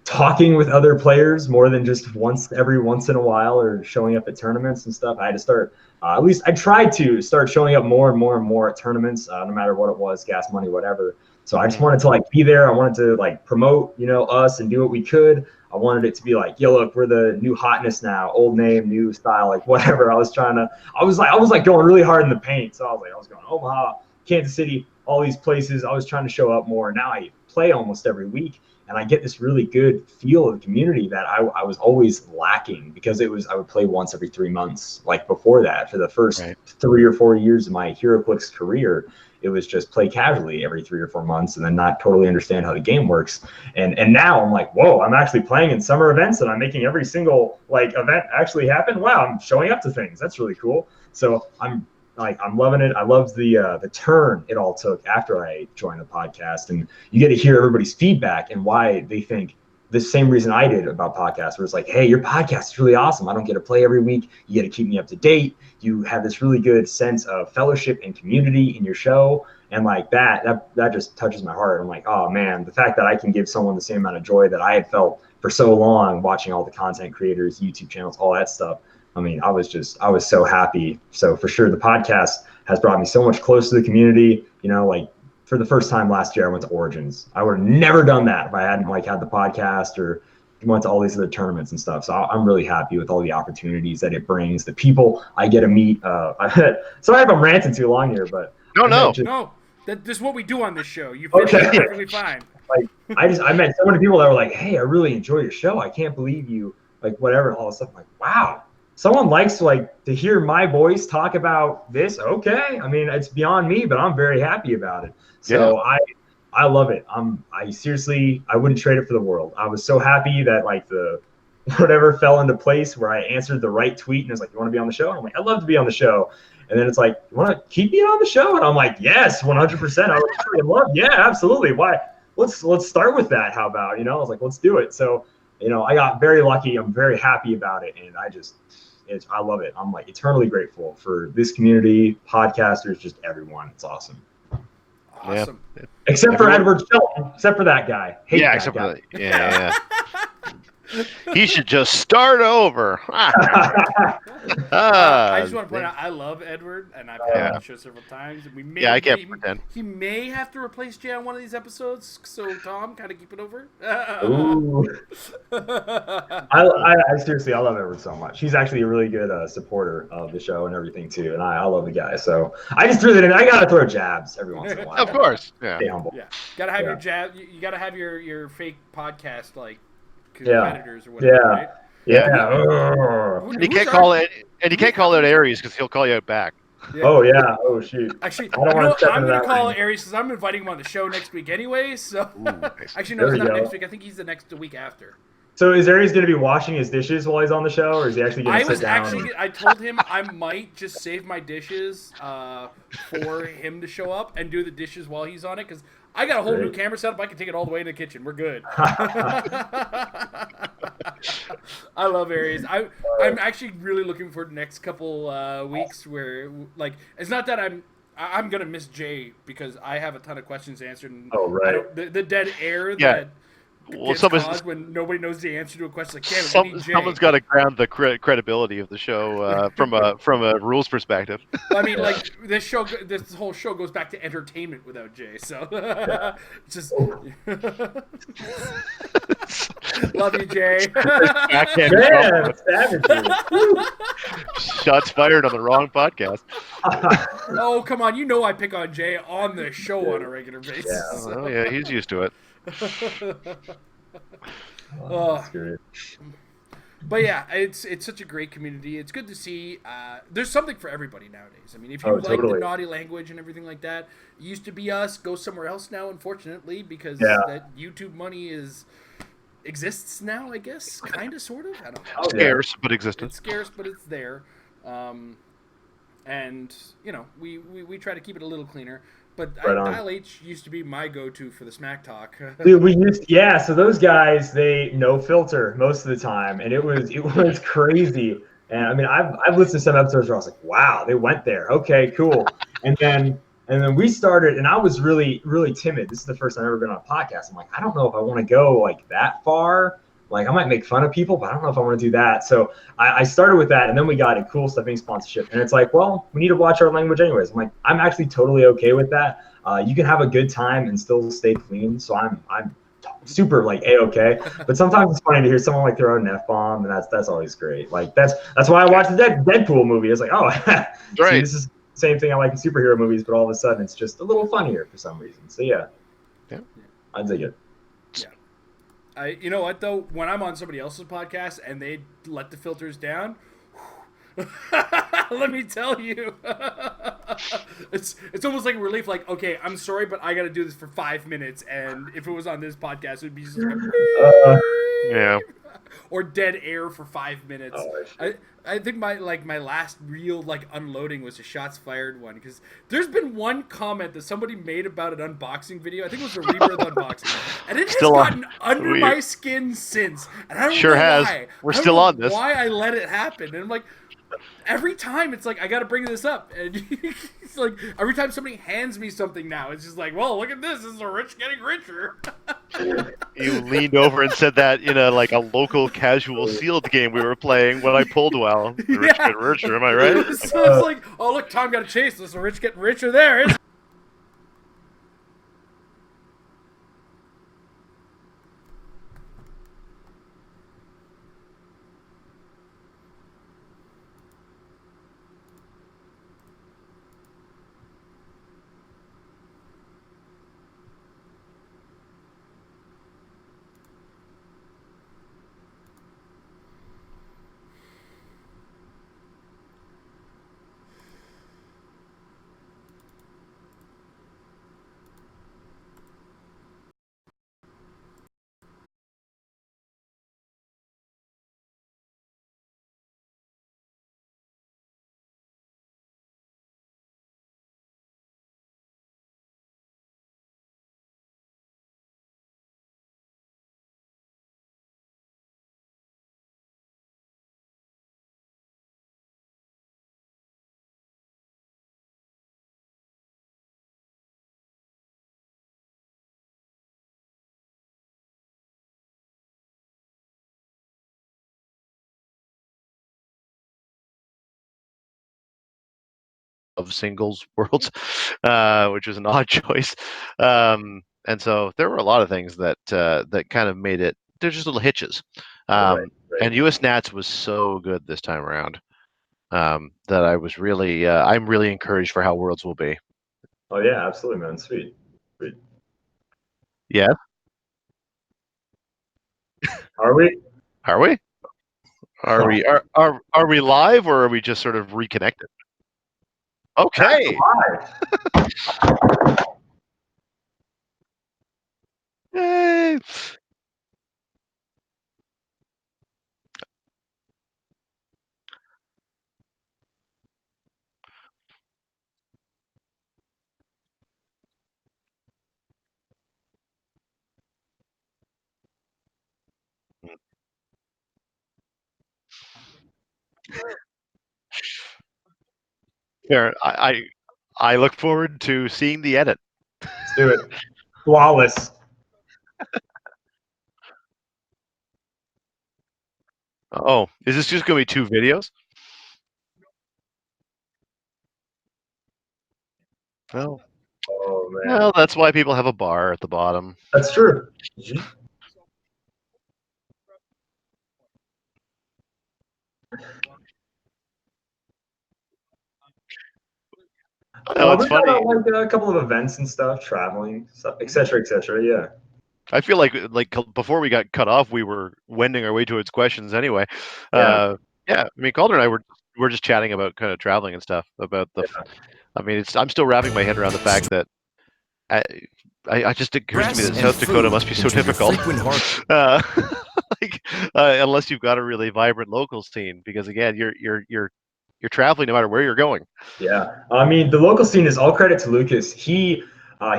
talking with other players more than just every once in a while or showing up at tournaments and stuff. I had to start, at least I tried to start showing up more and more and more at tournaments, no matter what it was, gas money, whatever. So I just wanted to be there. I wanted to promote, us and do what we could. I wanted it to be yo, look, we're the new hotness now, old name, new style, whatever. I was going really hard in the paint. So I was going Omaha, Kansas City, all these places. I was trying to show up more. Now I play almost every week. And I get this really good feel of the community that I was always lacking because I would play once every 3 months. Before that, for the first 3 or 4 years of my HeroClix career, it was just play casually every 3 or 4 months and then not totally understand how the game works. And now I'm whoa, I'm actually playing in summer events and I'm making every single event actually happen. Wow, I'm showing up to things. That's really cool. So I'm like I'm loving it. I love the turn it all took after I joined the podcast, and you get to hear everybody's feedback and why they think the same reason I did about podcasts, where it's like, hey, your podcast is really awesome. I don't get to play every week. You get to keep me up to date. You have this really good sense of fellowship and community in your show. And like that just touches my heart. I'm like, oh man, the fact that I can give someone the same amount of joy that I had felt for so long watching all the content creators, YouTube channels, all that stuff. I mean, I was so happy. So for sure, the podcast has brought me so much closer to the community. You know, like for the first time last year, I went to Origins. I would have never done that if I hadn't like had the podcast or went to all these other tournaments and stuff. So I'm really happy with all the opportunities that it brings, the people I get to meet. Sorry if I'm ranting too long here, but no. This is what we do on this show. You fit in perfectly fine. Like I met so many people that were like, hey, I really enjoy your show. I can't believe you like whatever, all this stuff. I'm like, wow. Someone likes to hear my voice talk about this. Okay. I mean, it's beyond me, but I'm very happy about it. So yeah. I love it. I seriously, I wouldn't trade it for the world. I was so happy that like whatever fell into place where I answered the right tweet and it was like, you want to be on the show? And I'm like, I'd love to be on the show. And then it's like, you want to keep being on the show? And I'm like, yes, 100%. I would love, yeah, absolutely. Why? Let's start with that. How about, I was like, let's do it. So, I got very lucky. I'm very happy about it. And I love it. I'm like eternally grateful for this community, podcasters, just everyone. It's awesome. Awesome. Yeah. Except for Edward Shelton, except for that guy. For that. Yeah. He should just start over. I just want to point out, I love Edward, and I've had him on the show several times. And I can't pretend. He may have to replace Jay on one of these episodes, so Tom, kind of keep it over. Ooh. I seriously, I love Edward so much. He's actually a really good supporter of the show and everything too, and I love the guy. So I just threw that in. I gotta throw jabs every once in a while. Of course, Stay humble. Yeah, gotta have your jab. You gotta have your fake podcast competitors or whatever, right? Yeah. And you can't call it Aries because he'll call you back. Yeah. Oh yeah. Oh shoot. Actually, I'm gonna call it Aries because I'm inviting him on the show next week anyway. So actually, no, it's not next week. I think he's the week after. So is Aries going to be washing his dishes while he's on the show, or is he actually going to sit down? I told him I might just save my dishes for him to show up and do the dishes while he's on it, because I got a whole new camera setup. I can take it all the way to the kitchen. We're good. I love Aries. I'm actually really looking forward to the next couple weeks where, like, it's not that I'm going to miss Jay because I have a ton of questions answered. And the dead air that gets caused when nobody knows the answer to a question. Like, someone's got to ground the credibility of the show from a rules perspective. I mean, like this whole show goes back to entertainment without Jay. So just love you, Jay. Shots fired on the wrong podcast. Oh, come on! I pick on Jay on the show on a regular basis. Yeah, oh, yeah, he's used to it. But yeah, it's such a great community. It's good to see. There's something for everybody nowadays. I mean, if you like the naughty language and everything like that, it used to be us. Go somewhere else now, unfortunately, because that YouTube money exists now. I guess, kind of, sort of. I don't know. Scarce, but existent. It's scarce, but it's there. And we try to keep it a little cleaner. But Dial H used to be my go-to for the smack talk. Dude, so those guys, they no filter most of the time, and it was crazy. And I mean, I've listened to some episodes where I was like, wow, they went there. Okay, cool. And then we started, and I was really, really timid. This is the first time I've ever been on a podcast. I'm like, I don't know if I want to go like that far. Like, I might make fun of people, but I don't know if I want to do that. So I started with that, and then we got a Cool Stuffing sponsorship. And it's like, well, we need to watch our language anyways. I'm like, I'm actually totally okay with that. You can have a good time and still stay clean. So I'm super like A-okay. But sometimes it's funny to hear someone like throw out an F-bomb, and that's always great. Like that's why I watched the Deadpool movie. It's like, oh, see, this is the same thing I like in superhero movies, but all of a sudden it's just a little funnier for some reason. So yeah. I'd dig it. You know what though? When I'm on somebody else's podcast and they let the filters down, let me tell you, it's almost like a relief. Like, okay, I'm sorry, but I got to do this for 5 minutes. And if it was on this podcast, it would be just like, or dead air for 5 minutes. Oh, shit. I think my last real unloading was a shots fired one, because there's been one comment that somebody made about an unboxing video. I think it was a Rebirth unboxing, and it Still has on. gotten under my skin since. And I don't Sure know has. why. We're I don't still know on this. Why I let it happen? And I'm like, every time it's like I got to bring this up, and it's like every time somebody hands me something now, it's just like, well, look at this. This is the rich getting richer. You leaned over and said that in a local casual sealed game we were playing when I pulled well. The rich get richer, am I right? So it's like, oh look, Tom got a chase. There's the rich getting richer there. Of singles worlds, which was an odd choice. And so there were a lot of things that that kind of made it. They're just little hitches. Right. And US Nats was so good this time around that I was really, I'm really encouraged for how Worlds will be. Oh yeah, absolutely, man. Sweet. Yeah. Are we? Are we? Are we live, or are we just sort of reconnected? Okay. Yay. Fair. I look forward to seeing the edit. Let's do it. Flawless. Oh, is this just going to be 2 videos? Well, Oh man. well, that's why people have a bar at the bottom. That's true. No, it's We've done funny. a couple of events and stuff, traveling, stuff, etc., etc. Yeah. I feel like before we got cut off, we were wending our way towards questions anyway. Yeah. Yeah. I mean, Calder and I were just chatting about kind of traveling and stuff. About the, I mean, I'm still wrapping my head around the fact that I just occurs to me that South Dakota must be so difficult. Unless you've got a really vibrant local scene, because again, you're traveling no matter where you're going. Yeah, I mean the local scene is all credit to Lucas. He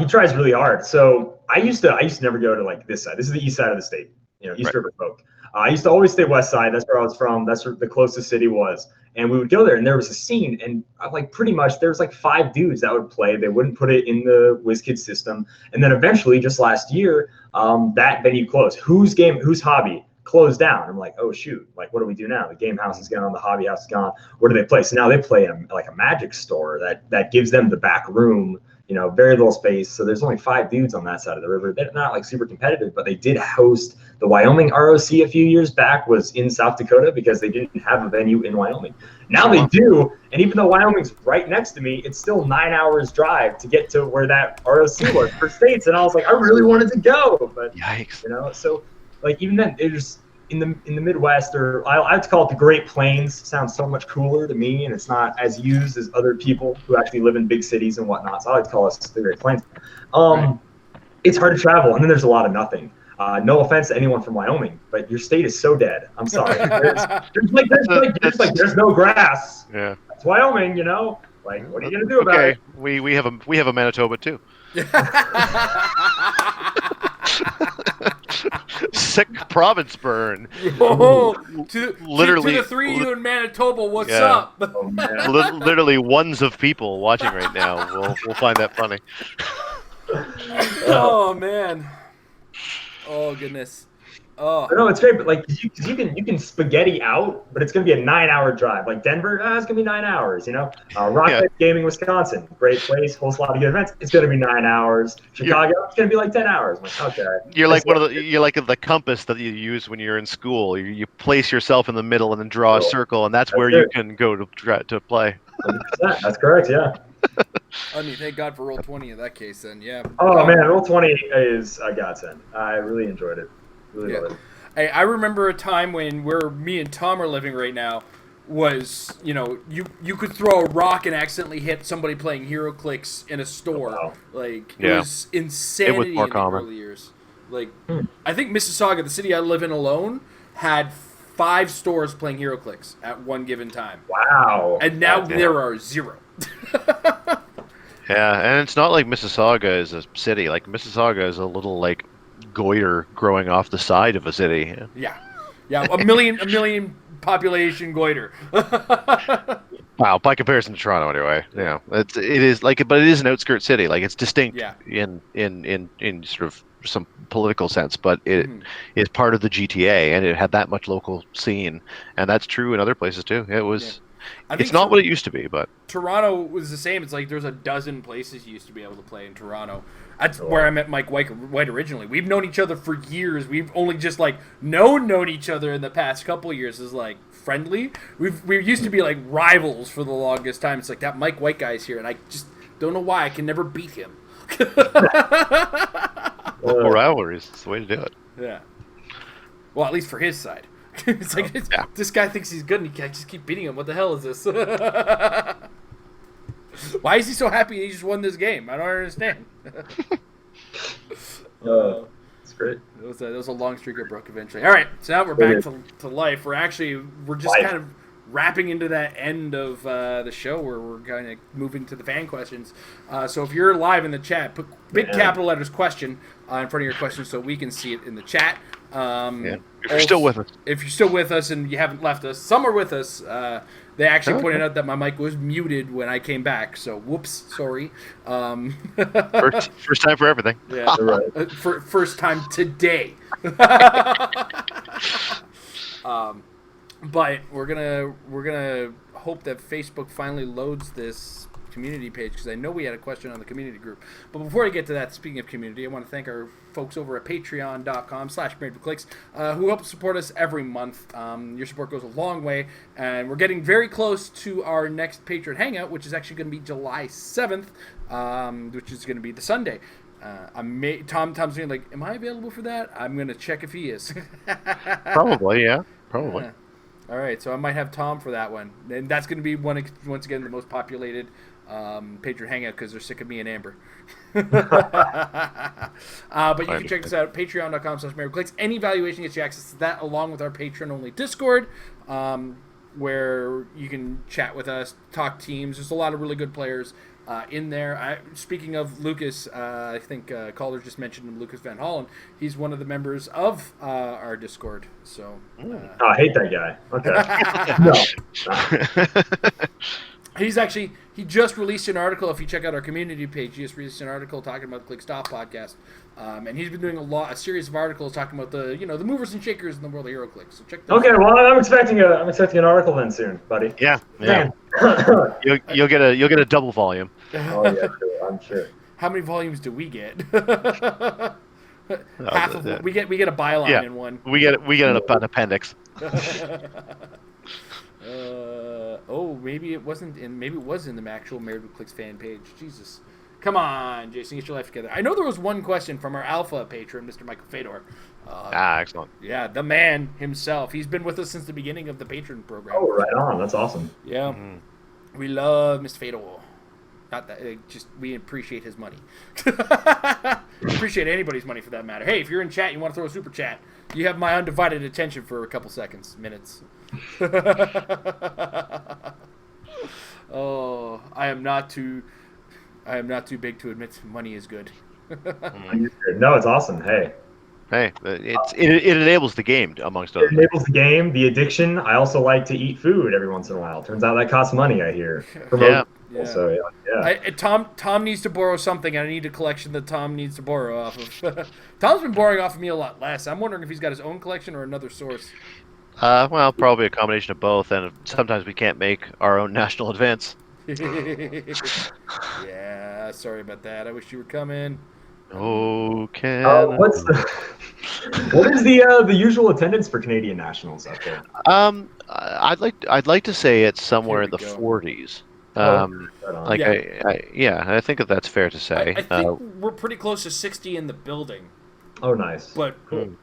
tries really hard. So I used to never go to this side. This is the east side of the state, East Right. River folk. I used to always stay west side. That's where I was from. That's where the closest city was. And we would go there, and there was a scene, and pretty much there was 5 dudes that would play. They wouldn't put it in the WizKids system, and then eventually, just last year, that venue closed. Whose hobby closed down? I'm like, oh shoot, what do we do now? The game house is gone, the hobby house is gone. Where do they play? So now they play in a magic store that gives them the back room. Very little space. So there's only 5 dudes on that side of the river. They're not super competitive, but they did host the Wyoming ROC a few years back, was in South Dakota because they didn't have a venue in Wyoming. Now they do. And even though Wyoming's right next to me, it's still 9 hours drive to get to where that ROC was for states. And I was like, I really wanted to go, but yikes. So even then there's in the Midwest, or I like to call it the Great Plains. It sounds so much cooler to me, and it's not as used as other people who actually live in big cities and whatnot. So I like to call us the Great Plains. Right. It's hard to travel, and then there's a lot of nothing. No offense to anyone from Wyoming, but your state is so dead. I'm sorry. There's no grass. Yeah. That's Wyoming, you know. Like, what are you gonna do about it? We have a Manitoba too. Sick province burn. Oh, Literally, to the three of you in Manitoba, what's up? Oh, man. Literally ones of people watching right now. We'll find that funny. Oh man. Oh goodness. Oh. No, it's great, but like you can spaghetti out, but it's gonna be a 9-hour drive. Like Denver, it's gonna be 9 hours. You know, Rockland Gaming, Wisconsin, great place, hosts a lot of good events. It's gonna be 9 hours. Chicago, it's gonna be like 10 hours. I'm like, okay. You're like you're like the compass that you use when you're in school. You place yourself in the middle and then draw a circle, and that's where you can go to play. 100%. That's correct. Yeah. I mean, thank God for Roll20 in that case. Then, yeah. Oh man, Roll20 is a godsend. I really enjoyed it. Really love it. Hey, I remember a time when where me and Tom are living right now was, you could throw a rock and accidentally hit somebody playing Hero Clicks in a store. Oh, wow. Like, it was insanity in the early years. Like, I think Mississauga, the city I live in alone, had 5 stores playing Hero Clicks at one given time. Wow. And now there are 0. Yeah, and it's not like Mississauga is a city. Like, Mississauga is a little, like, goiter growing off the side of a city. Yeah, a million population goiter. Wow, by comparison to Toronto, anyway. Yeah, it is but it is an outskirt city. Like, it's distinct in sort of some political sense, but it is part of the GTA, and it had that much local scene, and that's true in other places too. It was. It's not what it used to be, but Toronto was the same. It's like there's a dozen places you used to be able to play in Toronto. That's where I met Mike White originally. We've known each other for years. We've only just like known each other in the past couple of years as like friendly. We used to be like rivals for the longest time. It's like that Mike White guy's here, and I just don't know why I can never beat him. Rivalries, it's the way to do it. Yeah. Well, at least for his side. It's like this guy thinks he's good, and he can't just keep beating him. What the hell is this? Why is he so happy he just won this game? I don't understand. It's great. It was a long streak that broke eventually. All right, so now we're back to life. We're just kind of wrapping into that end of the show where we're kind of moving to the fan questions. So if you're live in the chat, put big capital letters question in front of your question so we can see it in the chat. If you're still with us. If you're still with us and you haven't left us, some are with us. They actually pointed out that my mic was muted when I came back, so whoops, sorry. First time for everything. Yeah, right. First time today. But we're gonna hope that Facebook finally loads this community page, because I know we had a question on the community group. But before I get to that, speaking of community, I want to thank our folks over at patreon.com/MarriedWithClicks who help support us every month. Your support goes a long way, and we're getting very close to our next Patreon Hangout, which is actually going to be July 7th, which is going to be the Sunday. Tom's being like, am I available for that? I'm going to check if he is. Probably, yeah. Probably. All right, so I might have Tom for that one. And that's going to be, once again, the most populated Patreon Hangout, because they're sick of me and Amber. But you can check us out, patreon.com/MarriedWithClicks. Any valuation gets you access to that, along with our Patreon-only Discord, where you can chat with us, talk teams. There's a lot of really good players in there. Speaking of Lucas, I think Calder just mentioned him, Lucas Van Hollen. He's one of the members of our Discord. So I hate that guy. Okay. No. He just released an article. If you check out our community page, he just released an article talking about the Click Stop podcast, and he's been doing a series of articles talking about the movers and shakers in the world of HeroClix. So check that. Okay, well, I'm expecting an article then soon, buddy. Yeah. You'll get a double volume. Oh yeah, sure, I'm sure. How many volumes do we get? Half of we get a byline in one. We get an appendix. Maybe it wasn't in. Maybe it was in the actual Married with Clicks fan page. Jesus, come on, Jason, get your life together. I know there was one question from our Alpha patron, Mr. Michael Fedor. Excellent. Yeah, the man himself. He's been with us since the beginning of the patron program. Oh, right on. That's awesome. Yeah, we love Mr. Fedor. Not that. Just we appreciate his money. Appreciate anybody's money for that matter. Hey, if you're in chat, and you want to throw a super chat, you have my undivided attention for a couple seconds, minutes. Oh, I am not too big to admit money is good. No, it's awesome. Hey, it enables the game amongst other it enables the game, the addiction. I also like to eat food every once in a while. Turns out that costs money, I hear. Yeah. So yeah. Tom needs to borrow something. I need a collection that Tom needs to borrow off of. Tom's been borrowing off of me a lot less. I'm wondering if he's got his own collection or another source. Well, probably a combination of both, and sometimes we can't make our own national events. Yeah, sorry about that. I wish you were coming. Okay. What is the usual attendance for Canadian nationals up there? I'd like to say it's somewhere in the 40s. Right I think that's fair to say. I think we're pretty close to 60 in the building. Oh, nice. But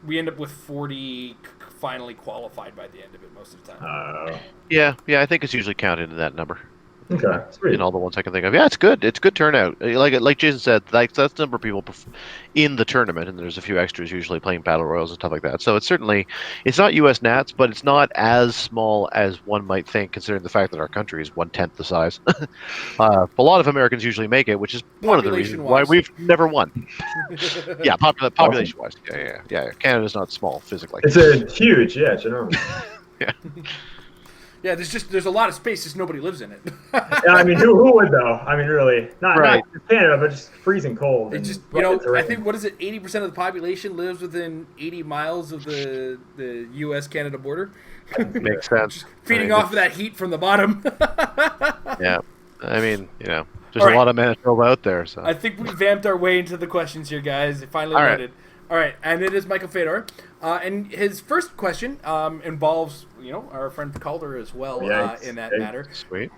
we end up with 40 finally qualified by the end of it most of the time. Yeah, I think it's usually counted in that number. Okay, sweet. In all the ones I can think of. Yeah, it's good. It's good turnout. Like Jason said, that's the number of people in the tournament, and there's a few extras usually playing battle royals and stuff like that. So it's not U.S. Nats, but it's not as small as one might think, considering the fact that our country is 1/10 the size. A lot of Americans usually make it, which is one of the reasons why we've never won. Yeah, population-wise. Yeah. Canada's not small physically. It's a huge, it's enormous. Yeah. Yeah, there's a lot of space, just nobody lives in it. Yeah, I mean, who would though? I mean, really, not Canada, but just freezing cold. It's just I think 80% of the population lives within 80 miles of the U.S.-Canada border. Makes sense. Just feeding off of that heat from the bottom. Yeah, I mean, there's a lot of Manitoba out there. So I think we vamped our way into the questions here, guys. It finally loaded. All right, and it is Michael Fedor. And his first question involves, our friend Kalder as well in that matter. Sweet.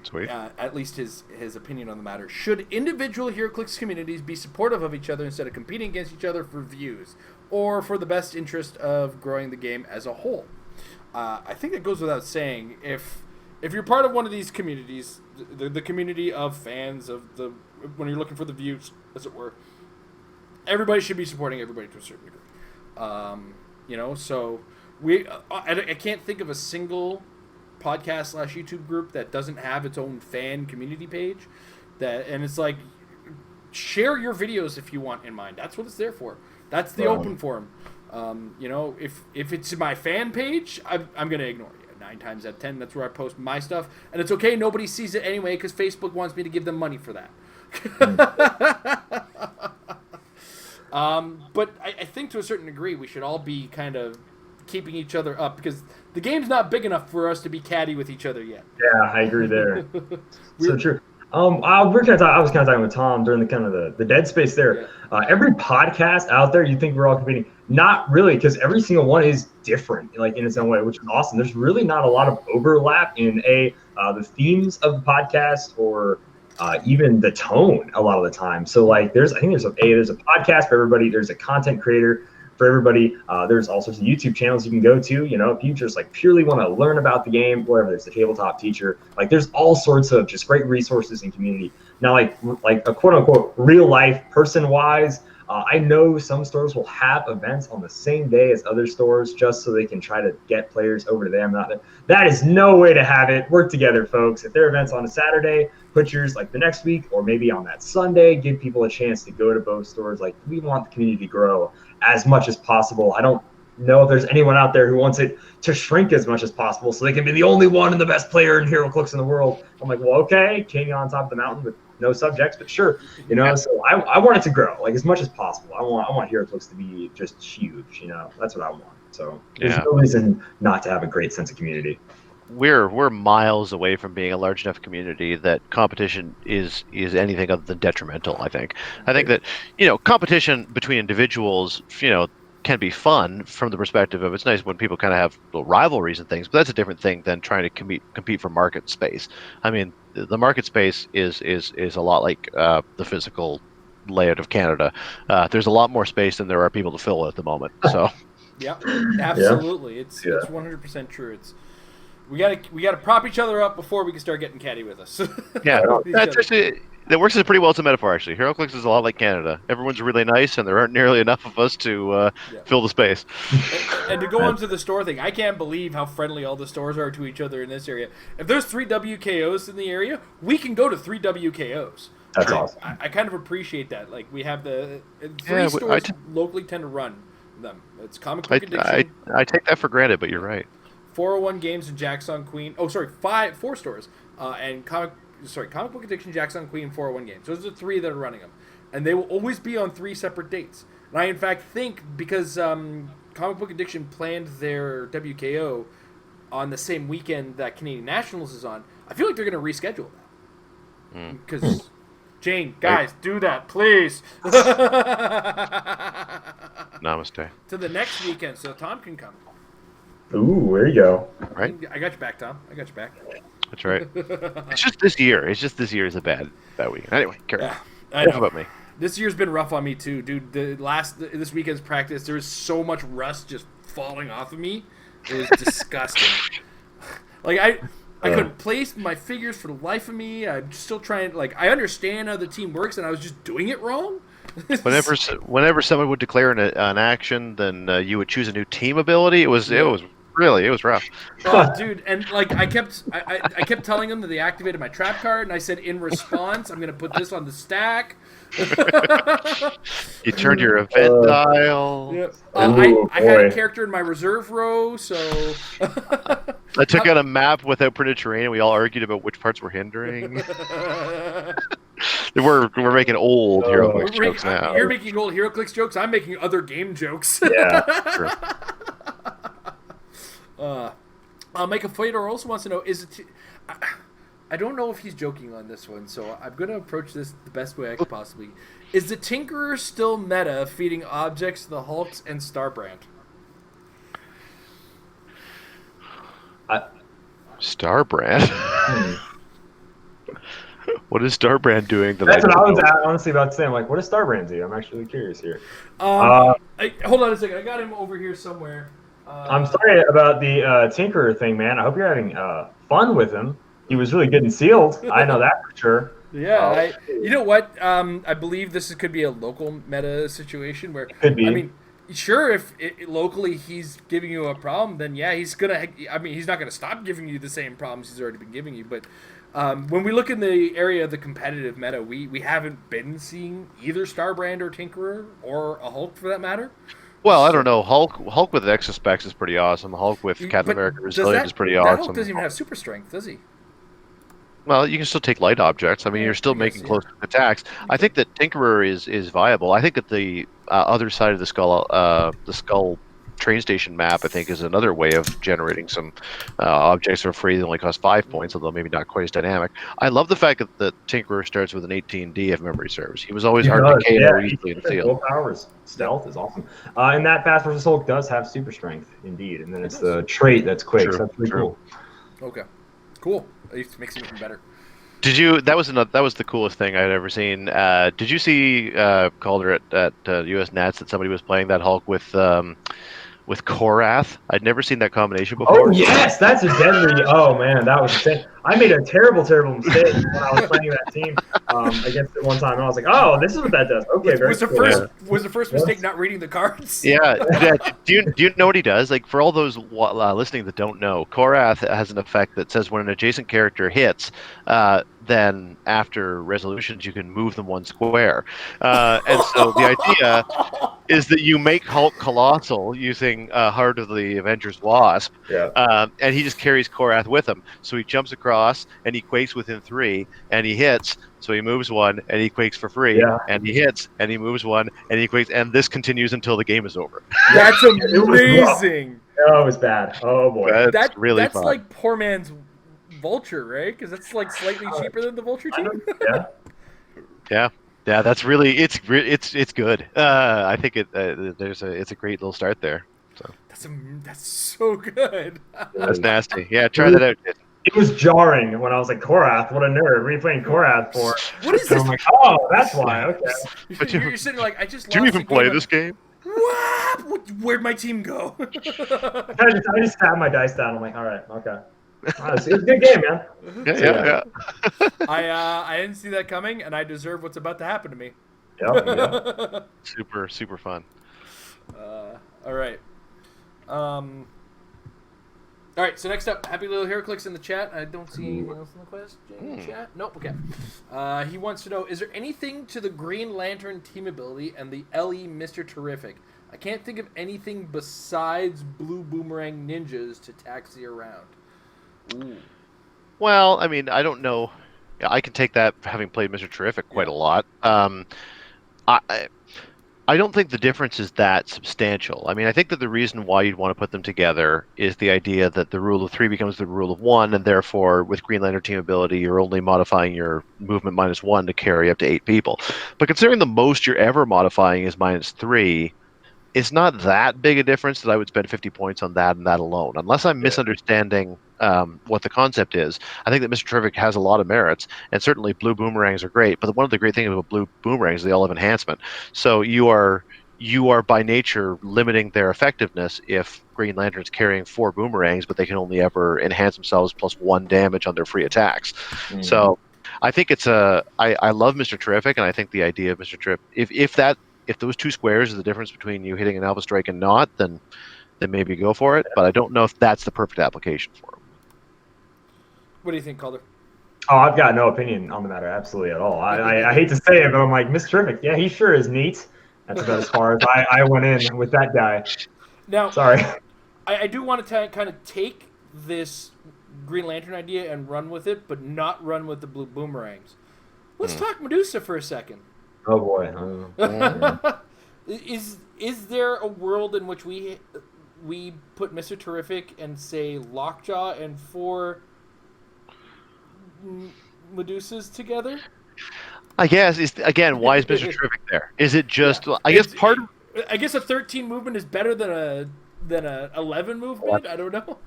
At least his opinion on the matter. Should individual HeroClix communities be supportive of each other instead of competing against each other for views, or for the best interest of growing the game as a whole? I think it goes without saying, if you're part of one of these communities, the community of fans when you're looking for the views, as it were, everybody should be supporting everybody to a certain degree. So I can't think of a single podcast / YouTube group that doesn't have its own fan community page. And it's like, share your videos if you want in mind. That's what it's there for. That's the open forum. If it's in my fan page, I'm going to ignore you. 9 times out of 10, that's where I post my stuff. And it's okay, nobody sees it anyway because Facebook wants me to give them money for that. But I think to a certain degree we should all be kind of keeping each other up because the game's not big enough for us to be catty with each other yet. Yeah, I agree there. So true. I was kind of talking with Tom during the dead space there. Yeah. Every podcast out there, you think we're all competing. Not really, because every single one is different, like in its own way, which is awesome. There's really not a lot of overlap in the themes of the podcast or even the tone a lot of the time. So like there's a podcast for everybody. There's a content creator for everybody. There's all sorts of YouTube channels you can go to. If you just like purely want to learn about the game, whatever, there's the tabletop teacher. Like there's all sorts of just great resources in community. Now like a quote unquote real life person wise, I know some stores will have events on the same day as other stores just so they can try to get players over to them. That is no way to have it. Work together, folks. If their event's on a Saturday, put yours like the next week or maybe on that Sunday. Give people a chance to go to both stores. Like we want the community to grow as much as possible. I don't know if there's anyone out there who wants it to shrink as much as possible so they can be the only one and the best player in HeroClix in the world. I'm like, well, okay, king on top of the mountain with no subjects, but sure, So I want it to grow like as much as possible. I want HeroClix to be just huge. That's what I want. So there's no reason not to have a great sense of community. We're miles away from being a large enough community that competition is anything other than detrimental. I think that competition between individuals can be fun from the perspective of it's nice when people kind of have little rivalries and things, but that's a different thing than trying to compete for market space. I mean, the market space is a lot like the physical layout of Canada. There's a lot more space than there are people to fill at the moment. So, yeah, absolutely, it's 100% true. We gotta prop each other up before we can start getting catty with us. Yeah, That works pretty well as a metaphor, actually. HeroClix is a lot like Canada. Everyone's really nice, and there aren't nearly enough of us to Yeah. fill the space. And to go on to the store thing, I can't believe how friendly all the stores are to each other in this area. If there's 3 WKOs in the area, we can go to 3 WKOs. That's awesome. I kind of appreciate that. Like, we have the 3 Yeah, stores locally tend to run them. It's Comic Book Addiction, I take that for granted, but you're right. 401 Games, and Jackson Queen. Oh, sorry, 4 stores. And Comic Book Addiction, Jackson Queen, and 401 Games. Those are the 3 that are running them. And they will always be on 3 separate dates. And I, in fact, think because Comic Book Addiction planned their WKO on the same weekend that Canadian Nationals is on, I feel like they're going to reschedule that. Because, Jane, guys, do that, please. Namaste. To the next weekend so Tom can come. Ooh, there you go. Right? I got you back, Tom. I got you back. That's right. It's just this year. This year is a bad weekend. Anyway, carry on. I know. Enough about me. This year's been rough on me too, dude. This weekend's practice, there was so much rust just falling off of me. It was disgusting. Like I couldn't place my figures for the life of me. I'm still trying. Like I understand how the team works, and I was just doing it wrong. Whenever someone would declare an action, then you would choose a new team ability. It was rough. Oh, dude, and like I kept telling them that they activated my trap card, and I said in response, I'm gonna put this on the stack. You turned your event dial. Yeah. Ooh, I had a boy. character in my reserve row, so I took out a map without printed terrain, and we all argued about which parts were hindering. We're making old HeroClix jokes now. You're making old HeroClix jokes. I'm making other game jokes. Yeah. True. Mike Fedor also wants to know: I don't know if he's joking on this one, so I'm going to approach this the best way I can possibly. Is the Tinkerer still meta, feeding objects to the Hulks and Starbrand? Starbrand. What is Starbrand doing? That's what I was honestly about to say. I'm like, what does Starbrand do? I'm actually curious here. Hold on a second. I got him over here somewhere. I'm sorry about the Tinkerer thing, man. I hope you're having fun with him. He was really good and sealed. I know that for sure. Yeah, you know what? I believe this could be a local meta situation where Could be. I mean, sure, if locally he's giving you a problem, then yeah, he's gonna. I mean, he's not gonna stop giving you the same problems he's already been giving you. But when we look in the area of the competitive meta, we haven't been seeing either Starbrand or Tinkerer or a Hulk for that matter. Well, I don't know. Hulk with Extra Specs is pretty awesome. Hulk with Captain America Resilient is pretty that awesome. Hulk doesn't even have super strength, does he? Well, you can still take light objects. I mean, you're still making close attacks. I think that Tinkerer is viable. I think that the other side of the skull train station map, I think, is another way of generating some objects for free that only cost 5 points, although maybe not quite as dynamic. I love the fact that the Tinkerer starts with an 18D if memory serves. He was always hard to KO easily in the field. Full powers. Stealth is awesome. And that Fast vs. Hulk does have super strength, indeed. And then it's the trait that's quick. True, So that's pretty cool. Okay, cool. At least it makes it even better. Did you? That was the coolest thing I'd ever seen. Did you see Calder at US Nats that somebody was playing that Hulk with Korath? I'd never seen that combination before. Oh yes, that's a deadly. Oh man, that was insane. I made a terrible mistake when I was playing that team against it one time, and I was like, "Oh, this is what that does." Okay, Was the first mistake not reading the cards? Yeah. Do you know what he does? Like, for all those listening that don't know, Korath has an effect that says when an adjacent character hits, then after resolutions you can move them 1 square. And so the idea is that you make Hulk colossal using Heart of the Avengers Wasp, and he just carries Korath with him. So he jumps across and he quakes within 3, and he hits. So he moves 1 and he quakes for free, and he hits and he moves 1 and he quakes, and this continues until the game is over. That's amazing. Oh, it was bad. Oh boy, that's really that's fun. like poor man's Vulture, right? Because that's like slightly cheaper than the Vulture team. Yeah. Yeah, that's really it's good. I think it's a great little start there. So That's so good. that's nasty. Yeah, try that out. It was jarring when I was like, Korath, what a nerd. What are you playing Korath for? What is And this? I'm like, oh, that's why. Okay. You're sitting there like, I just. Do you lost even a play game this game? What? Where'd my team go? I just sat my dice down. I'm like, all right, okay. It's a good game, man. Yeah. I didn't see that coming, and I deserve what's about to happen to me. Yep. Super, super fun. All right. All right, so next up, Happy Little Hero clicks in the chat. I don't see anything else in the question chat. Nope, okay. He wants to know, is there anything to the Green Lantern team ability and the LE Mr. Terrific? I can't think of anything besides Blue Boomerang Ninjas to taxi around. Ooh. Well, I mean, I don't know. Yeah, I can take that having played Mr. Terrific quite a lot. I don't think the difference is that substantial. I mean, I think that the reason why you'd want to put them together is the idea that the rule of 3 becomes the rule of 1, and therefore, with Green Lantern team ability, you're only modifying your movement -1 to carry up to 8 people. But considering the most you're ever modifying is -3, it's not that big a difference that I would spend 50 points on that and that alone, unless I'm misunderstanding what the concept is. I think that Mr. Terrific has a lot of merits, and certainly blue boomerangs are great. But one of the great things about blue boomerangs is they all have enhancement. So you are by nature limiting their effectiveness if Green Lantern's carrying 4 boomerangs, but they can only ever enhance themselves +1 damage on their free attacks. So I think it's I love Mr. Terrific, and I think the idea of Mr. Terrific, if those 2 squares are the difference between you hitting an Alpha Strike and not, then maybe go for it. But I don't know if that's the perfect application for him. What do you think, Calder? Oh, I've got no opinion on the matter, absolutely at all. I hate to say it, but I'm like, Mr. Terrific, yeah, he sure is neat. That's about as far as I went in with that guy. Now, sorry. I do want to kind of take this Green Lantern idea and run with it, but not run with the blue boomerangs. Let's talk Medusa for a second. Oh boy. Is there a world in which we put Mr. Terrific and say Lockjaw and 4 Medusas together? I guess why is Mr. Terrific there? Is it just I guess a 13 movement is better than a 11 movement. I don't know.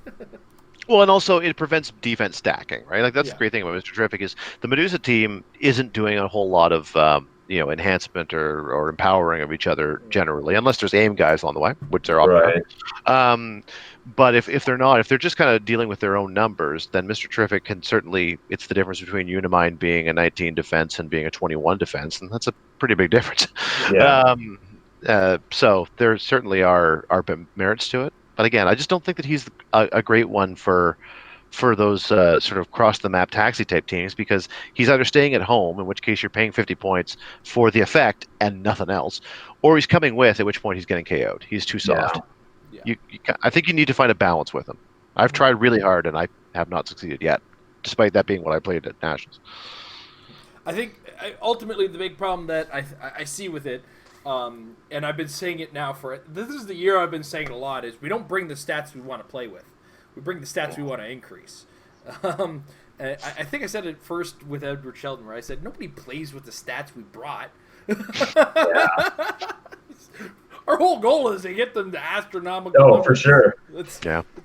Well, and also it prevents defense stacking, right? Like that's the great thing about Mr. Terrific is the Medusa team isn't doing a whole lot of enhancement or empowering of each other generally, unless there's aim guys on the way, which there often are. But if they're not, if they're just kind of dealing with their own numbers, then Mr. Terrific can certainly, it's the difference between Unimind being a 19 defense and being a 21 defense, and that's a pretty big difference. So there certainly are merits to it. But again, I just don't think that he's a great one for those sort of cross the map taxi type teams, because he's either staying at home, in which case you're paying 50 points for the effect and nothing else, or he's coming with, at which point he's getting KO'd. He's too soft. I think you need to find a balance with him. I've tried really hard and I have not succeeded yet, despite that being what I played at Nationals. I think ultimately the big problem that I see with it, and I've been saying it now this is the year I've been saying it a lot, is we don't bring the stats we want to play with. We bring the stats we want to increase. I think I said it first with Edward Sheldon, where I said nobody plays with the stats we brought. Our whole goal is to get them to astronomical numbers. For sure. It's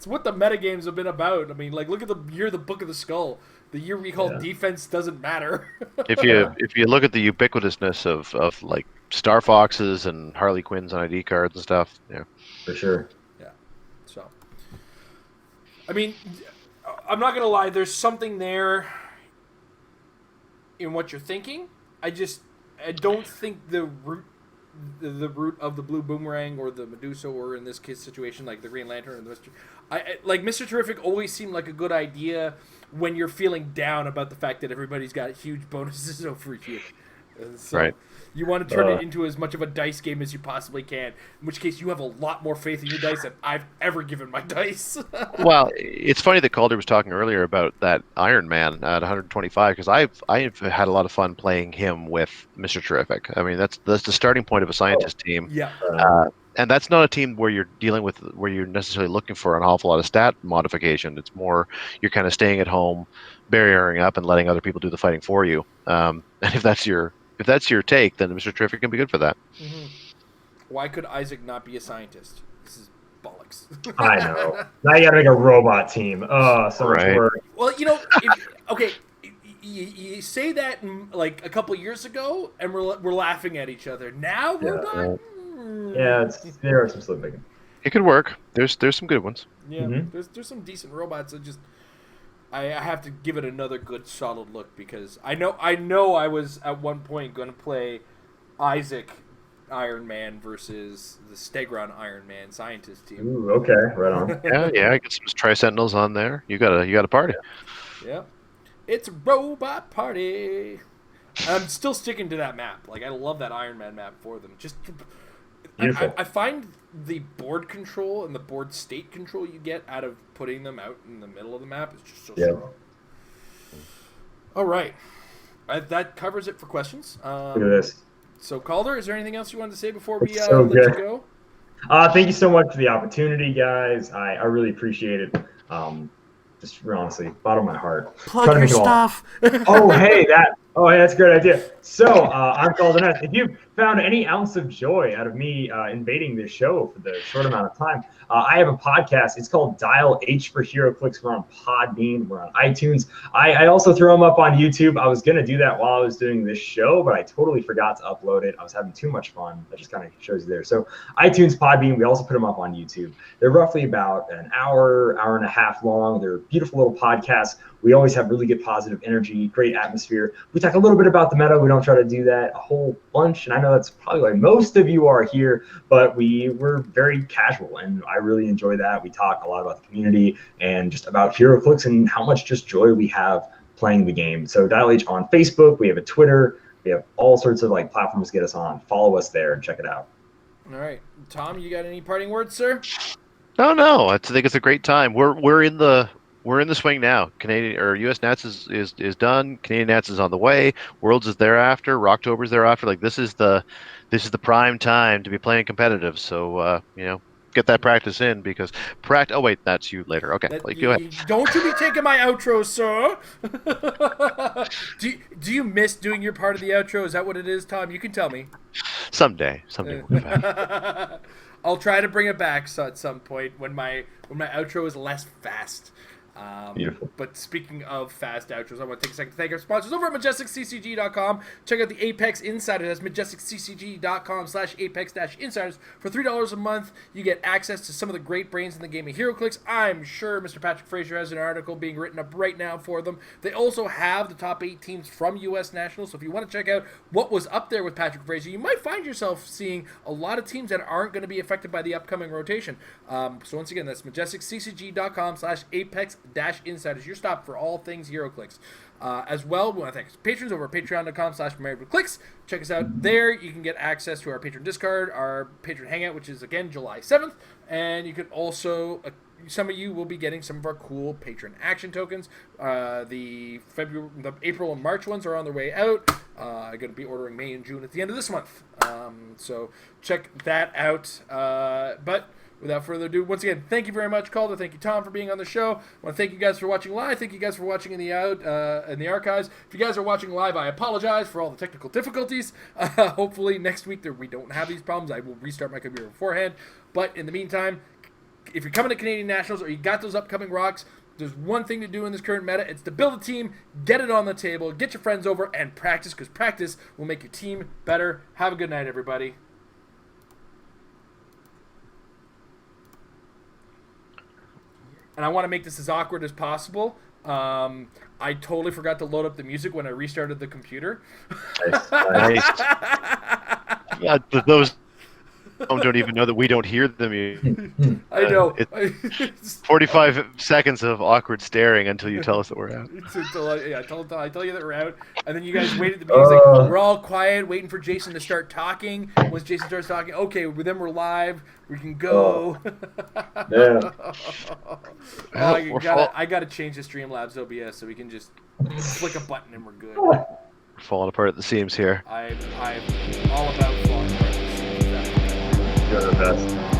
what the metagames have been about. I mean, like, look at the year of the Book of the Skull. The year we call defense doesn't matter. If you look at the ubiquitousness of like Star Foxes and Harley Quinns on ID cards and stuff, for sure. Yeah. So, I mean, I'm not gonna lie. There's something there in what you're thinking. I don't think the root of the blue boomerang or the Medusa, or in this case situation like the Green Lantern or the Mr. Terrific always seemed like a good idea when you're feeling down about the fact that everybody's got huge bonuses over you. So you want to turn it into as much of a dice game as you possibly can, in which case you have a lot more faith in your dice than I've ever given my dice. Well, it's funny that Calder was talking earlier about that Iron Man at 125, because I've had a lot of fun playing him with Mr. Terrific. I mean, that's the starting point of a scientist team. Yeah. And that's not a team where you're necessarily looking for an awful lot of stat modification. It's more you're kind of staying at home, barriering up, and letting other people do the fighting for you. And if that's your take, then Mr. Terrific can be good for that. Mm-hmm. Why could Isaac not be a scientist? This is bollocks. I know. Now you got to make a robot team. Oh, so much work. Well, you say that like a couple years ago, and we're laughing at each other. Now robot. Yeah, there are some slim picking. It could work. There's some good ones. Yeah, there's some decent robots that just I have to give it another good solid look because I know I was at one point going to play Isaac Iron Man versus the Stegron Iron Man scientist team. Ooh, okay, right on. Yeah. Get some Tri-Sentinels on there. You got a party. Yeah. It's a robot party. I'm still sticking to that map. Like, I love that Iron Man map for them. Just, Beautiful. I find the board control and the board state control you get out of putting them out in the middle of the map is just so strong. All right. That covers it for questions. Look at this. So, Calder, is there anything else you wanted to say before we So let good. you go? Thank you so much for the opportunity, guys. I really appreciate it. Just honestly, bottom of my heart. Plug your stuff. Oh, hey, that's a great idea. So, I'm Kalder. If you found any ounce of joy out of me invading this show for the short amount of time, I have a podcast. It's called Dial H for HeroClix. We're on Podbean. We're on iTunes. I also throw them up on YouTube. I was going to do that while I was doing this show, but I totally forgot to upload it. I was having too much fun. That just kind of shows you there. So iTunes, Podbean, we also put them up on YouTube. They're roughly about an hour and a half long. They're beautiful little podcasts. We always have really good positive energy, great atmosphere. We talk a little bit about the meta. We don't try to do that a whole bunch. And I know that's probably why most of you are here, but we're very casual and I really enjoy that. We talk a lot about the community and just about HeroClix and how much just joy we have playing the game. So Dial H on Facebook, we have a Twitter, we have all sorts of like platforms to get us on. Follow us there and check it out. All right. Tom, you got any parting words, sir? No. I think it's a great time. We're in the swing now. Canadian or U.S. Nats is done. Canadian Nats is on the way. Worlds is thereafter. Rocktober's thereafter. Like this is the prime time to be playing competitive. So get that practice in because Oh wait, that's you later. Okay, go ahead. Don't you be taking my outro, sir. do you miss doing your part of the outro? Is that what it is, Tom? You can tell me. Someday we'll be back. I'll try to bring it back at some point when my outro is less fast. Beautiful. But speaking of fast outros, I want to take a second to thank our sponsors over at MajesticCCG.com. Check out the Apex Insiders. That's MajesticCCG.com/Apex-Insiders. For $3 a month, you get access to some of the great brains in the game of HeroClix. I'm sure Mr. Patrick Frazier has an article being written up right now for them. They also have the top 8 teams from U.S. Nationals. So if you want to check out what was up there with Patrick Frazier, you might find yourself seeing a lot of teams that aren't going to be affected by the upcoming rotation. So once again, that's MajesticCCG.com/Apex-Insiders, your stop for all things HeroClix. As well, we want to thank our patrons over at patreon.com/marriedwithclicks. Check us out there. You can get access to our patron Discord, our patron hangout, which is again July 7th, and you can also some of you will be getting some of our cool patron action tokens. The April and March ones are on their way out. I'm going to be ordering May and June at the end of this month. So check that out. But without further ado, once again, thank you very much, Calder. Thank you, Tom, for being on the show. I want to thank you guys for watching live. Thank you guys for watching in the archives. If you guys are watching live, I apologize for all the technical difficulties. Hopefully next week we don't have these problems. I will restart my computer beforehand. But in the meantime, if you're coming to Canadian Nationals or you got those upcoming rocks, there's one thing to do in this current meta. It's to build a team, get it on the table, get your friends over, and practice, because practice will make your team better. Have a good night, everybody. And I want to make this as awkward as possible. I totally forgot to load up the music when I restarted the computer. Nice. Yeah, those don't even know that we don't hear the music. I know. It's 45 seconds of awkward staring until you tell us that we're out. I tell you that we're out, and then you guys wait at the music. We're all quiet, waiting for Jason to start talking. Once Jason starts talking, okay, then we're live. We can go. Yeah. I gotta change the Streamlabs OBS so we can just click a button and we're good. We're falling apart at the seams here. I'm all about falling apart at the seams. You're the best.